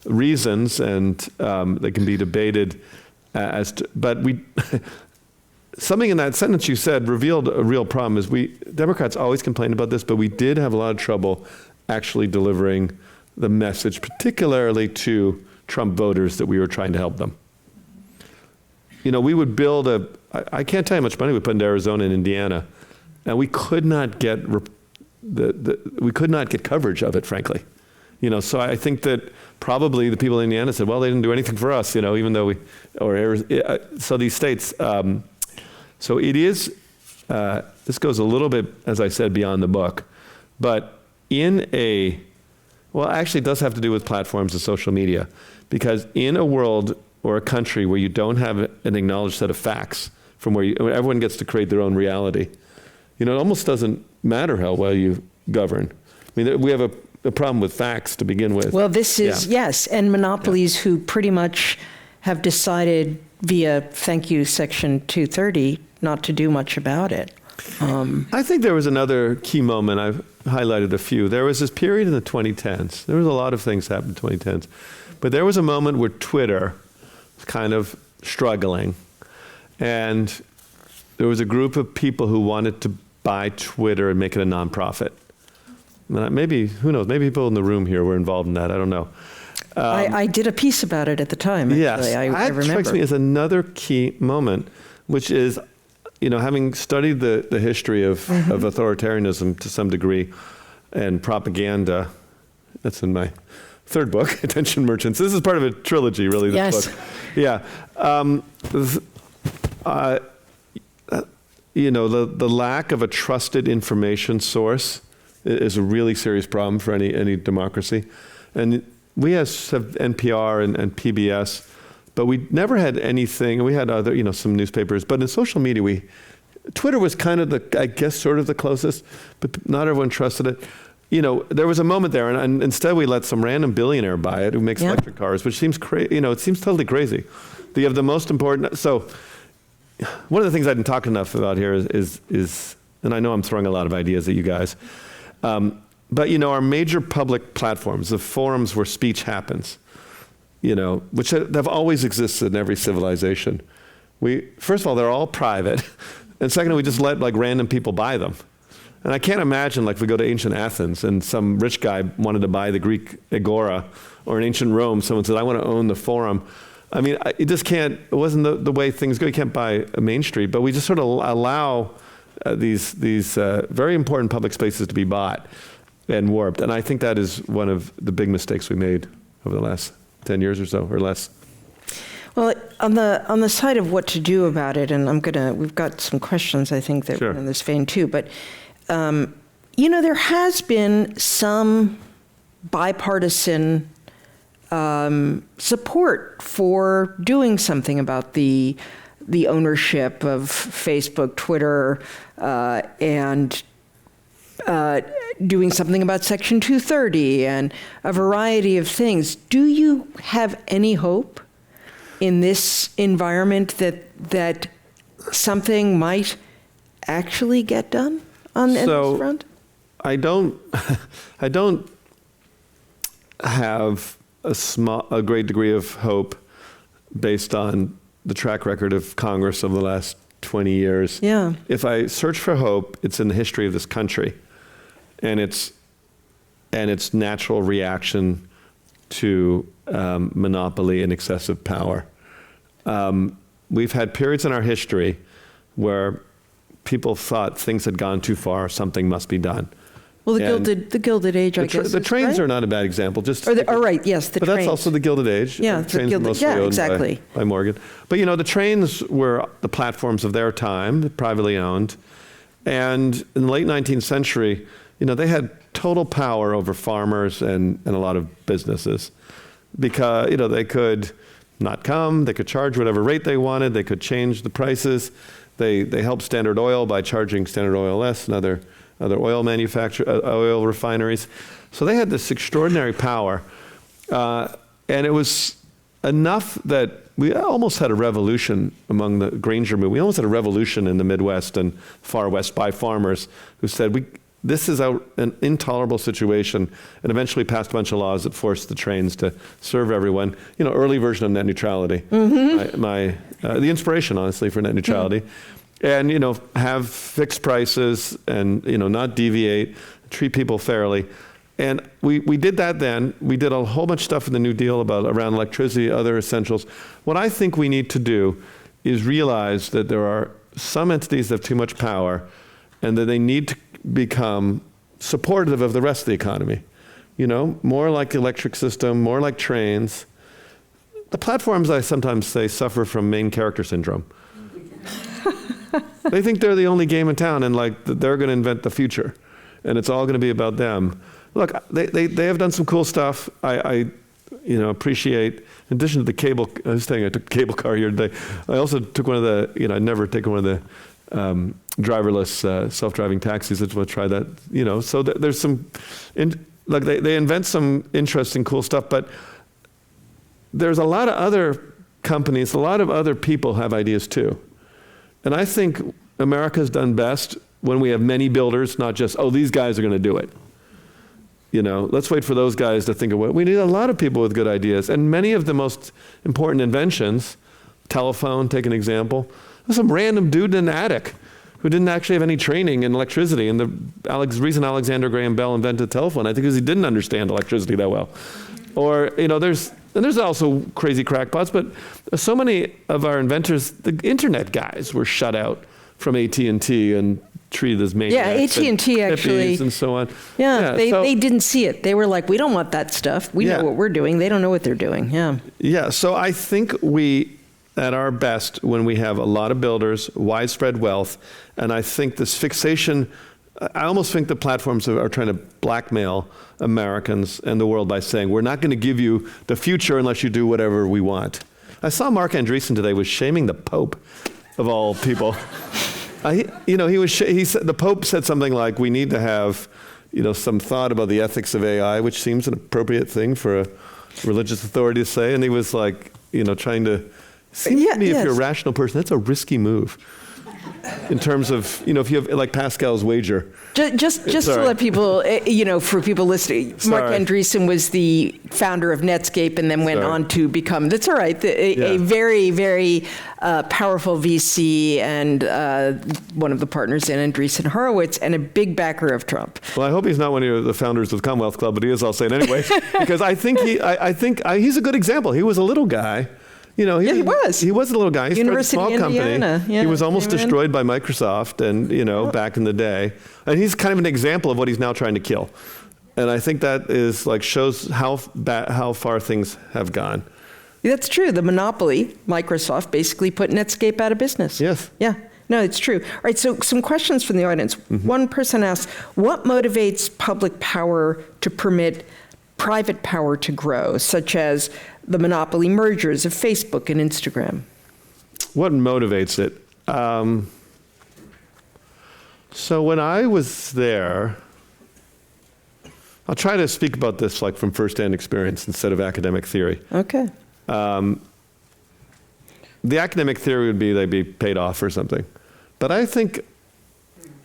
reasons, and they can be debated as to, but something in that sentence you said revealed a real problem. Is Democrats always complain about this, but we did have a lot of trouble actually delivering the message, particularly to Trump voters, that we were trying to help them. We would build I can't tell you how much money we put into Arizona and Indiana, and we could not get we could not get coverage of it, frankly. So I think that probably the people in Indiana said, well, they didn't do anything for us, even though so these states, so it is, this goes a little bit, as I said, beyond the book, but actually it does have to do with platforms and social media, because in a world or a country where you don't have an acknowledged set of facts from where everyone gets to create their own reality, it almost doesn't matter how well you govern. I mean, we have a problem with facts to begin with. Well, this is, yes, and monopolies who pretty much have decided via, thank you, Section 230, not to do much about it. I think there was another key moment. I've highlighted a few. There was this period in the 2010s. There was a lot of things happened in the 2010s. But there was a moment where Twitter was kind of struggling. And there was a group of people who wanted to buy Twitter and make it a nonprofit. Maybe, who knows, maybe people in the room here were involved in that. I don't know. I did a piece about it at the time, actually. Yes, I that remember. strikes me as another key moment, which is, having studied the history of authoritarianism to some degree and propaganda, that's in my third book, Attention Merchants. This is part of a trilogy, really, this Yes. book. Yeah. The lack of a trusted information source is a really serious problem for any democracy. And we have NPR and PBS, but we never had anything. We had other, some newspapers, but in social media, Twitter was kind of sort of the closest, but not everyone trusted it. There was a moment there, and instead we let some random billionaire buy it who makes electric cars, which seems it seems totally crazy. You have the most important. So one of the things I didn't talk enough about here is, and I know I'm throwing a lot of ideas at you guys, but our major public platforms, the forums where speech happens, which have always existed in every civilization. First of all, they're all private, and secondly, we just let random people buy them. And I can't imagine, if we go to ancient Athens and some rich guy wanted to buy the Greek agora, or in ancient Rome, someone said, I want to own the forum. I mean, it just can't, it wasn't the way things go. You can't buy a Main Street, but we just sort of allow these very important public spaces to be bought and warped. And I think that is one of the big mistakes we made over the last 10 years or so, or less. Well, on the side of what to do about it, and we've got some questions, I think, that Sure. are in this vein too, but there has been some bipartisan support for doing something about the ownership of Facebook, Twitter, and doing something about Section 230 and a variety of things. Do you have any hope in this environment that something might actually get done on this front? I don't have a great degree of hope based on the track record of Congress over the last 20 years. Yeah. If I search for hope, it's in the history of this country, and its natural reaction to monopoly and excessive power. We've had periods in our history where people thought things had gone too far, something must be done. Well, the Gilded Age, I guess. The trains right? are not a bad example. Right, yes, the but trains. that's also the Gilded Age. Yeah, the trains were mostly owned exactly. by Morgan. But the trains were the platforms of their time, privately owned. And in the late 19th century, they had total power over farmers and a lot of businesses. Because, they could not come, they could charge whatever rate they wanted, they could change the prices. They helped Standard Oil by charging Standard Oil less and other oil refineries. So they had this extraordinary power. And it was enough that we almost had a revolution among the Granger movement. We almost had a revolution in the Midwest and far West by farmers who said, this is an intolerable situation, and eventually passed a bunch of laws that forced the trains to serve everyone. Early version of net neutrality. The inspiration, honestly, for net neutrality. And, have fixed prices and, not deviate, treat people fairly. And we did that then. We did a whole bunch of stuff in the New Deal around electricity, other essentials. What I think we need to do is realize that there are some entities that have too much power and that they need to become supportive of the rest of the economy. More like the electric system, more like trains. The platforms, I sometimes say, suffer from main character syndrome. They think they're the only game in town and they're going to invent the future and it's all going to be about them. Look, they have done some cool stuff. I appreciate, in addition to the cable, I was saying I took the cable car here today. I also took one of the, I'd never taken one of the driverless self-driving taxis. I just want to try that, so there's some, they invent some interesting, cool stuff, but there's a lot of other companies, a lot of other people have ideas too. And I think America's done best when we have many builders, not just, these guys are going to do it. Let's wait for those guys to think of what. We need a lot of people with good ideas. And many of the most important inventions, telephone, take an example, there's some random dude in an attic who didn't actually have any training in electricity. And the reason Alexander Graham Bell invented telephone, I think, is he didn't understand electricity that well. Or, there's also crazy crackpots, but so many of our inventors, the internet guys, were shut out from AT&T and treated as maniacs. Yeah, AT&T actually. And so on. Yeah, they didn't see it. They were like, we don't want that stuff. We know what we're doing. They don't know what they're doing. Yeah. Yeah, so I think we, at our best, when we have a lot of builders, widespread wealth, and I think this fixation, I almost think the platforms are trying to blackmail Americans and the world by saying, we're not going to give you the future unless you do whatever we want. I saw Mark Andreessen today was shaming the Pope, of all people. He said, the Pope said something like, we need to have, some thought about the ethics of AI, which seems an appropriate thing for a religious authority to say. And he was like, trying to, seems to me if you're a rational person, that's a risky move. In terms of, if you have like Pascal's wager. Just to let people, for people listening, Mark Andreessen was the founder of Netscape and then went on to become, that's all right, a very, very powerful VC and one of the partners in Andreessen Horowitz and a big backer of Trump. Well, I hope he's not one of the founders of the Commonwealth Club, but he is, I'll say it anyway, because I think he's a good example. He was a little guy. He was. He was a little guy. He started a small company. Yeah, he was almost destroyed by Microsoft, and back in the day. And he's kind of an example of what he's now trying to kill. And I think that is shows how far things have gone. That's true. The monopoly, Microsoft, basically put Netscape out of business. Yes. Yeah. No, it's true. All right. So some questions from the audience. Mm-hmm. One person asked, "What motivates public power to permit private power to grow, such as the monopoly mergers of Facebook and Instagram?" What motivates it? So when I was there, I'll try to speak about this from firsthand experience instead of academic theory. Okay. The academic theory would be they'd be paid off or something. But I think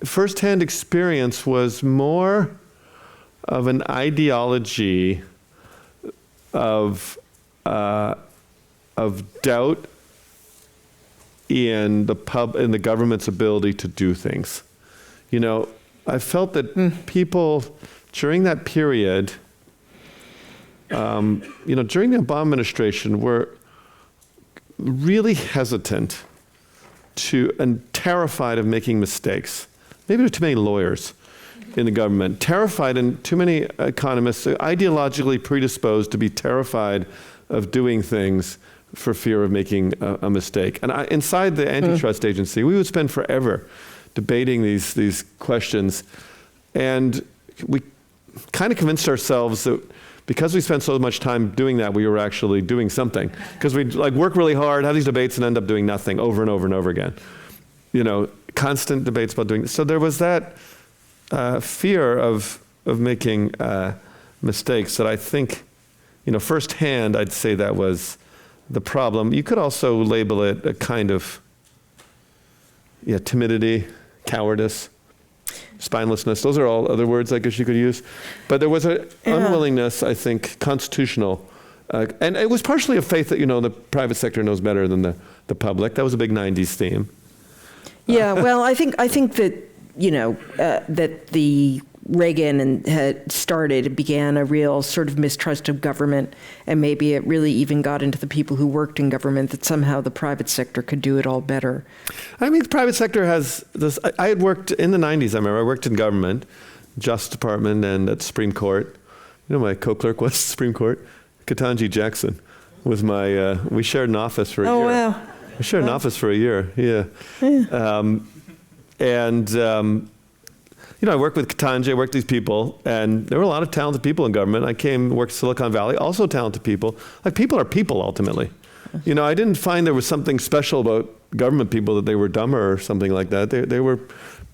firsthand experience was more of an ideology of doubt in the government's ability to do things. I felt that people during that period, during the Obama administration, were really hesitant and terrified of making mistakes. Maybe there were too many lawyers in the government, terrified, and too many economists ideologically predisposed to be terrified of doing things for fear of making a mistake. And inside the antitrust agency, we would spend forever debating these questions. And we kind of convinced ourselves that because we spent so much time doing that, we were actually doing something. Because we'd work really hard, have these debates, and end up doing nothing over and over and over again. Constant debates about doing this. So there was that fear of making mistakes that I think, firsthand, I'd say that was the problem. You could also label it a kind of timidity, cowardice, spinelessness. Those are all other words I guess you could use. But there was an unwillingness, I think, constitutional. And it was partially a faith that, the private sector knows better than the public. That was a big 90s theme. Yeah, well, I think that, that the Reagan began a real sort of mistrust of government, and maybe it really even got into the people who worked in government that somehow the private sector could do it all better. I mean, the private sector has this. I had worked in the 90s, I remember. I worked in government, Justice Department, and at Supreme Court. My co-clerk was Supreme Court. Ketanji Jackson was my, we shared an office for a year. Oh, wow. We shared an office for a year, yeah. I worked with Ketanji, I worked with these people, and there were a lot of talented people in government. I worked in Silicon Valley, also talented people. Like, people are people, ultimately. I didn't find there was something special about government people, that they were dumber or something like that. They were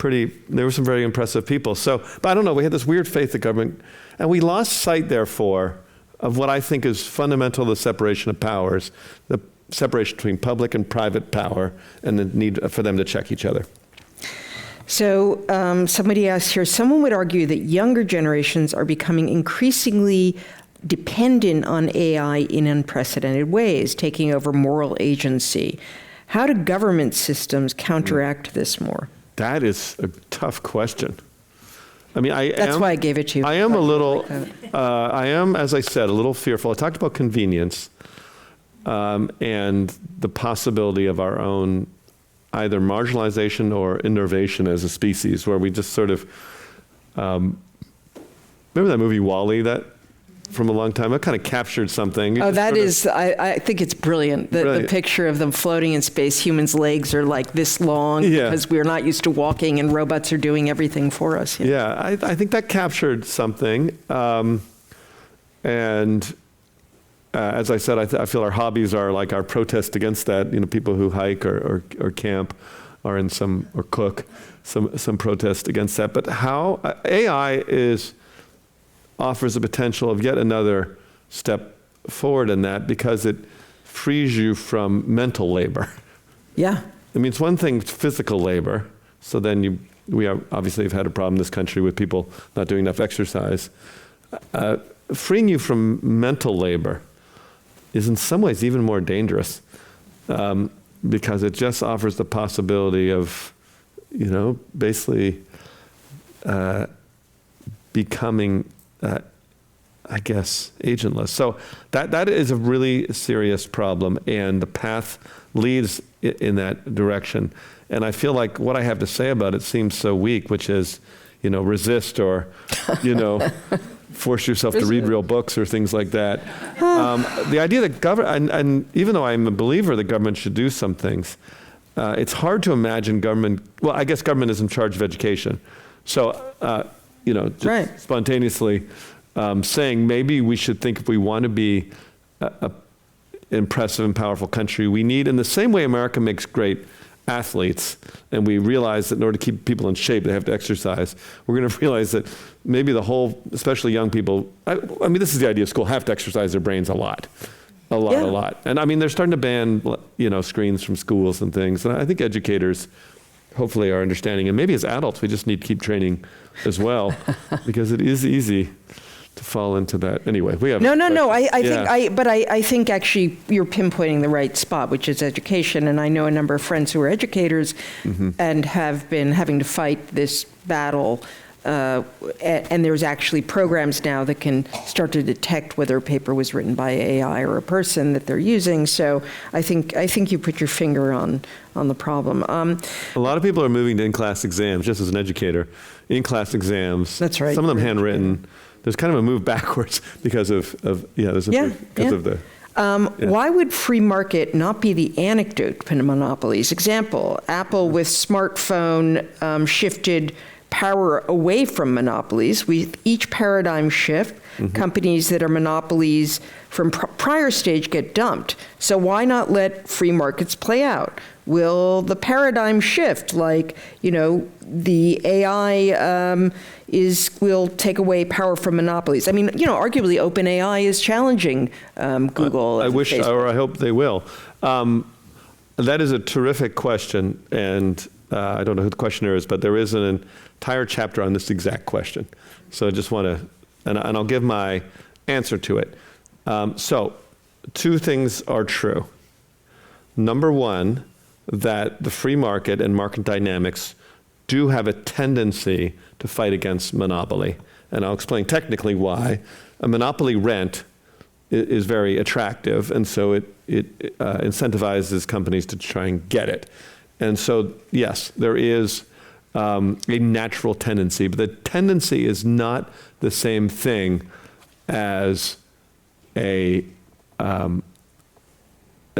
some very impressive people. So, but I don't know, we had this weird faith in government, and we lost sight, therefore, of what I think is fundamental to the separation of powers, the separation between public and private power, and the need for them to check each other. So somebody asked here, someone would argue that younger generations are becoming increasingly dependent on AI in unprecedented ways, taking over moral agency. How do government systems counteract this more? That is a tough question. I mean, That's why I gave it to you. I am a little, as I said, a little fearful. I talked about convenience and the possibility of our own either marginalization or innervation as a species, where we just sort of, remember that movie WALL-E, that from a long time? That kind of captured something. I think it's brilliant. The picture of them floating in space, humans' legs are like this long because we're not used to walking and robots are doing everything for us. Yeah, I think that captured something. As I said, I feel our hobbies are like our protest against that. People who hike or camp or cook, some protest against that. But how AI offers the potential of yet another step forward in that, because it frees you from mental labor. Yeah. I mean, it's one thing, physical labor. So then we obviously have had a problem in this country with people not doing enough exercise. Freeing you from mental labor is in some ways even more dangerous, because it just offers the possibility of, basically becoming, I guess, agentless. So that is a really serious problem, and the path leads in that direction. And I feel like what I have to say about it seems so weak, which is, resist or, force yourself to read real books or things like that. The idea that government, and even though I'm a believer that government should do some things, it's hard to imagine government, well, I guess government is in charge of education. So, just spontaneously saying maybe we should think, if we want to be an impressive and powerful country, we need, in the same way America makes great athletes, and we realize that in order to keep people in shape, they have to exercise. We're going to realize that maybe the whole, especially young people, I mean, this is the idea of school, have to exercise their brains a lot. And I mean, they're starting to ban, screens from schools and things. And I think educators hopefully are understanding. And maybe as adults, we just need to keep training as well, because it is easy to fall into that. Anyway, we have no. I think actually you're pinpointing the right spot, which is education. And I know a number of friends who are educators and have been having to fight this battle. And there's actually programs now that can start to detect whether a paper was written by AI or a person that they're using. So I think you put your finger on the problem. A lot of people are moving to in-class exams, just as an educator. In-class exams. That's right. Some of them handwritten. There's kind of a move backwards because of the. Why would free market not be the antidote to monopolies? Example: Apple with smartphone shifted power away from monopolies. With each paradigm shift, companies that are monopolies from prior stage get dumped. So why not let free markets play out? Will the paradigm shift, like, the AI will take away power from monopolies? I mean, arguably OpenAI is challenging Google. I wish, Facebook. or I hope they will. That is a terrific question, and I don't know who the questioner is, but there is an entire chapter on this exact question. So I just want to, and I'll give my answer to it. So, two things are true. Number one, that the free market and market dynamics do have a tendency to fight against monopoly. And I'll explain technically why. A monopoly rent is very attractive, and so it incentivizes companies to try and get it. And so, yes, there is a natural tendency, but the tendency is not the same thing as a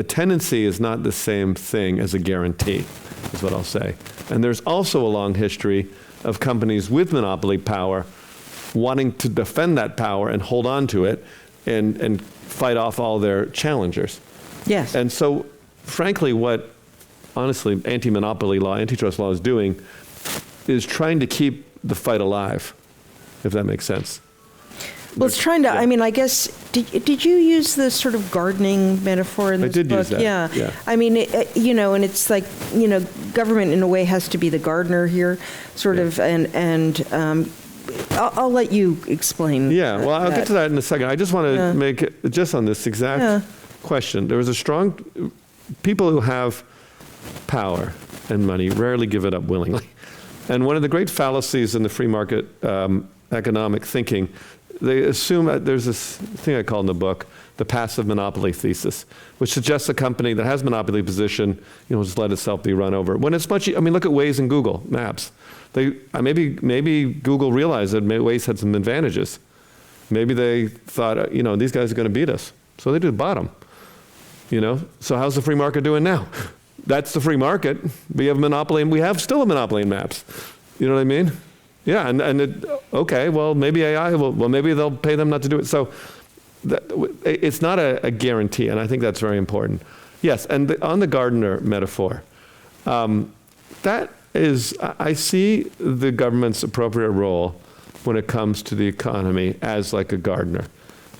tendency is not the same thing as a guarantee, is what I'll say. And there's also a long history of companies with monopoly power wanting to defend that power and hold on to it and fight off all their challengers. Yes. And so, frankly, what, honestly, anti-monopoly law, antitrust law is doing is trying to keep the fight alive, if that makes sense. Well, it's trying to, Yeah. I mean, I guess, did you use the sort of gardening metaphor in this book? I did use that, yeah. I mean, and it's like, government in a way has to be the gardener here, sort of, and I'll let you explain. Yeah, well, I'll get to that in a second. I just want to make it, just on this exact question. There was a strong, people who have power and money rarely give it up willingly. And one of the great fallacies in the free market economic thinking, they assume, there's this thing I call in the book, the passive monopoly thesis, which suggests a company that has monopoly position, just let itself be run over. When it's much, look at Waze and Google Maps. Maybe Google realized that Waze had some advantages. Maybe they thought, these guys are going to beat us. So they just bought them. So how's the free market doing now? That's the free market. We have a monopoly, and we have still a monopoly in maps. You know what I mean? Yeah, okay, well, maybe AI, maybe they'll pay them not to do it. So it's not a guarantee, and I think that's very important. Yes, and on the gardener metaphor, that is, I see the government's appropriate role when it comes to the economy as like a gardener,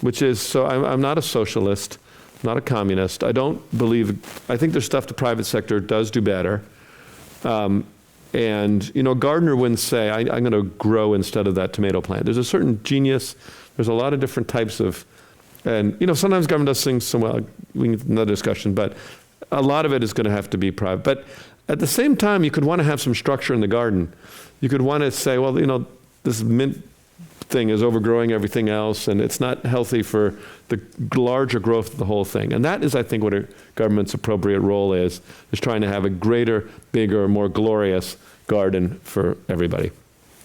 which is, so I'm not a socialist, not a communist. I think there's stuff the private sector does do better. And, Gardner wouldn't say, I'm going to grow instead of that tomato plant. There's a certain genius. There's a lot of different types of, and, sometimes government does things so well, another discussion, but a lot of it is going to have to be private. But at the same time, you could want to have some structure in the garden. You could want to say, well, this mint thing is overgrowing everything else, and it's not healthy for the larger growth of the whole thing. And that is, I think, what a government's appropriate role is trying to have a greater, bigger, more glorious garden for everybody.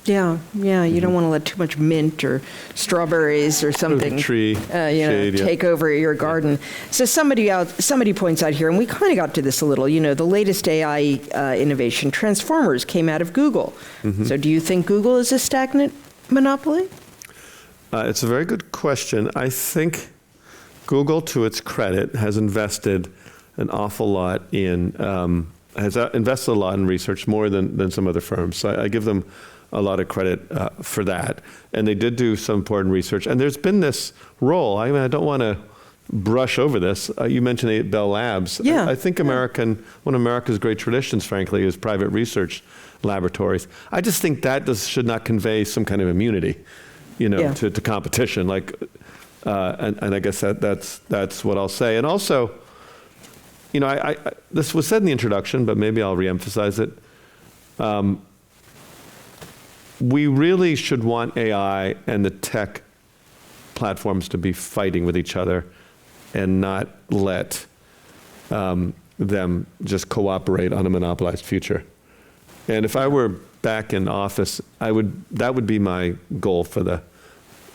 Yeah, you don't want to let too much mint or strawberries or something tree, shade, take over your garden. So somebody points out here, and we kind of got to this a little, the latest AI innovation, Transformers, came out of Google. So do you think Google is a stagnant monopoly? It's a very good question. I think Google, to its credit, has invested an awful lot in, invested a lot in research, more than some other firms. So I give them a lot of credit for that. And they did do some important research. And there's been this role, I don't want to brush over this. You mentioned Bell Labs. Yeah. I think one of America's great traditions, frankly, is private research laboratories. I just think that should not convey some kind of immunity, to competition. And I guess that's what I'll say. And also, this was said in the introduction, but maybe I'll reemphasize it. We really should want AI and the tech platforms to be fighting with each other and not let them just cooperate on a monopolized future. And if I were back in office, that would be my goal for the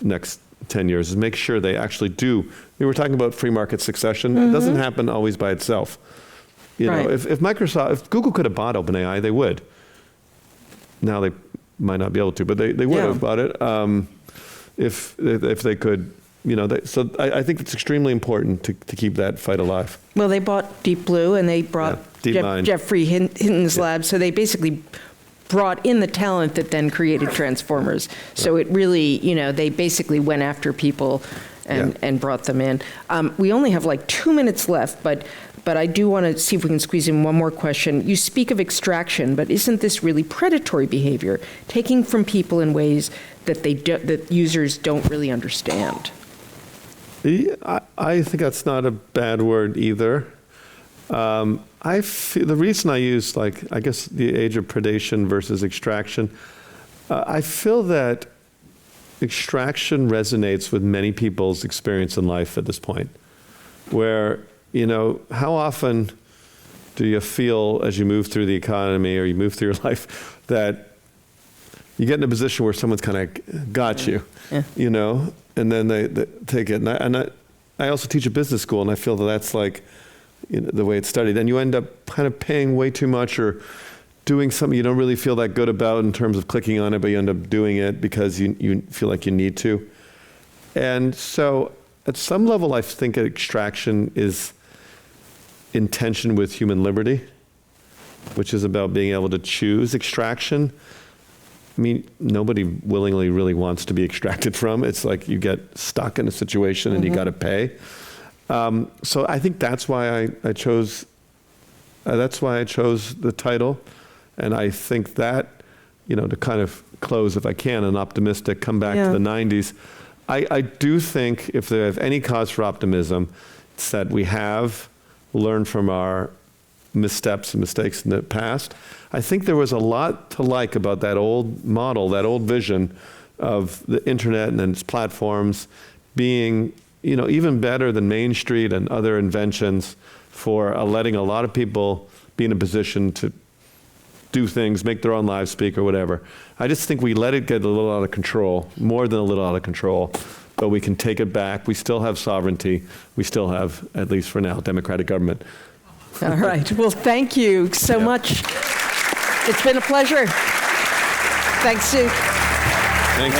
next 10 years, is make sure they actually do. We were talking about free market succession. It doesn't happen always by itself. If Google could have bought OpenAI, they would. Now might not be able to, but they would have bought it if they could. So I think it's extremely important to keep that fight alive. Well, they bought Deep Blue, and they brought DeepMind. Jeffrey Hinton's lab, so they basically brought in the talent that then created Transformers. So it really, they basically went after people and brought them in. We only have like 2 minutes left, but I do want to see if we can squeeze in one more question. You speak of extraction, but isn't this really predatory behavior, taking from people in ways that that users don't really understand? I think that's not a bad word either. I feel the reason I use, I guess, the age of predation versus extraction, I feel that extraction resonates with many people's experience in life at this point, where, how often do you feel as you move through the economy or you move through your life that you get in a position where someone's kind of got you, and then they take it. And I also teach a business school, and I feel that that's the way it's studied. And you end up kind of paying way too much or doing something you don't really feel that good about in terms of clicking on it, but you end up doing it because you feel like you need to. And so at some level, I think extraction is in tension with human liberty, which is about being able to choose extraction. I mean, nobody willingly really wants to be extracted from. It's like you get stuck in a situation and you got to pay. So I think that's why I chose. That's why I chose the title, and I think that, to kind of close, if I can, an optimistic, come back to the 90s. I do think if they have any cause for optimism, it's that we have learned from our missteps and mistakes in the past. I think there was a lot to like about that old model, that old vision of the internet and its platforms being, even better than Main Street and other inventions for letting a lot of people be in a position to do things, make their own lives speak or whatever. I just think we let it get a little out of control, more than a little out of control, but we can take it back. We still have sovereignty. We still have, at least for now, democratic government. All right. Well, thank you so much. It's been a pleasure. Thanks, Sue. Thanks.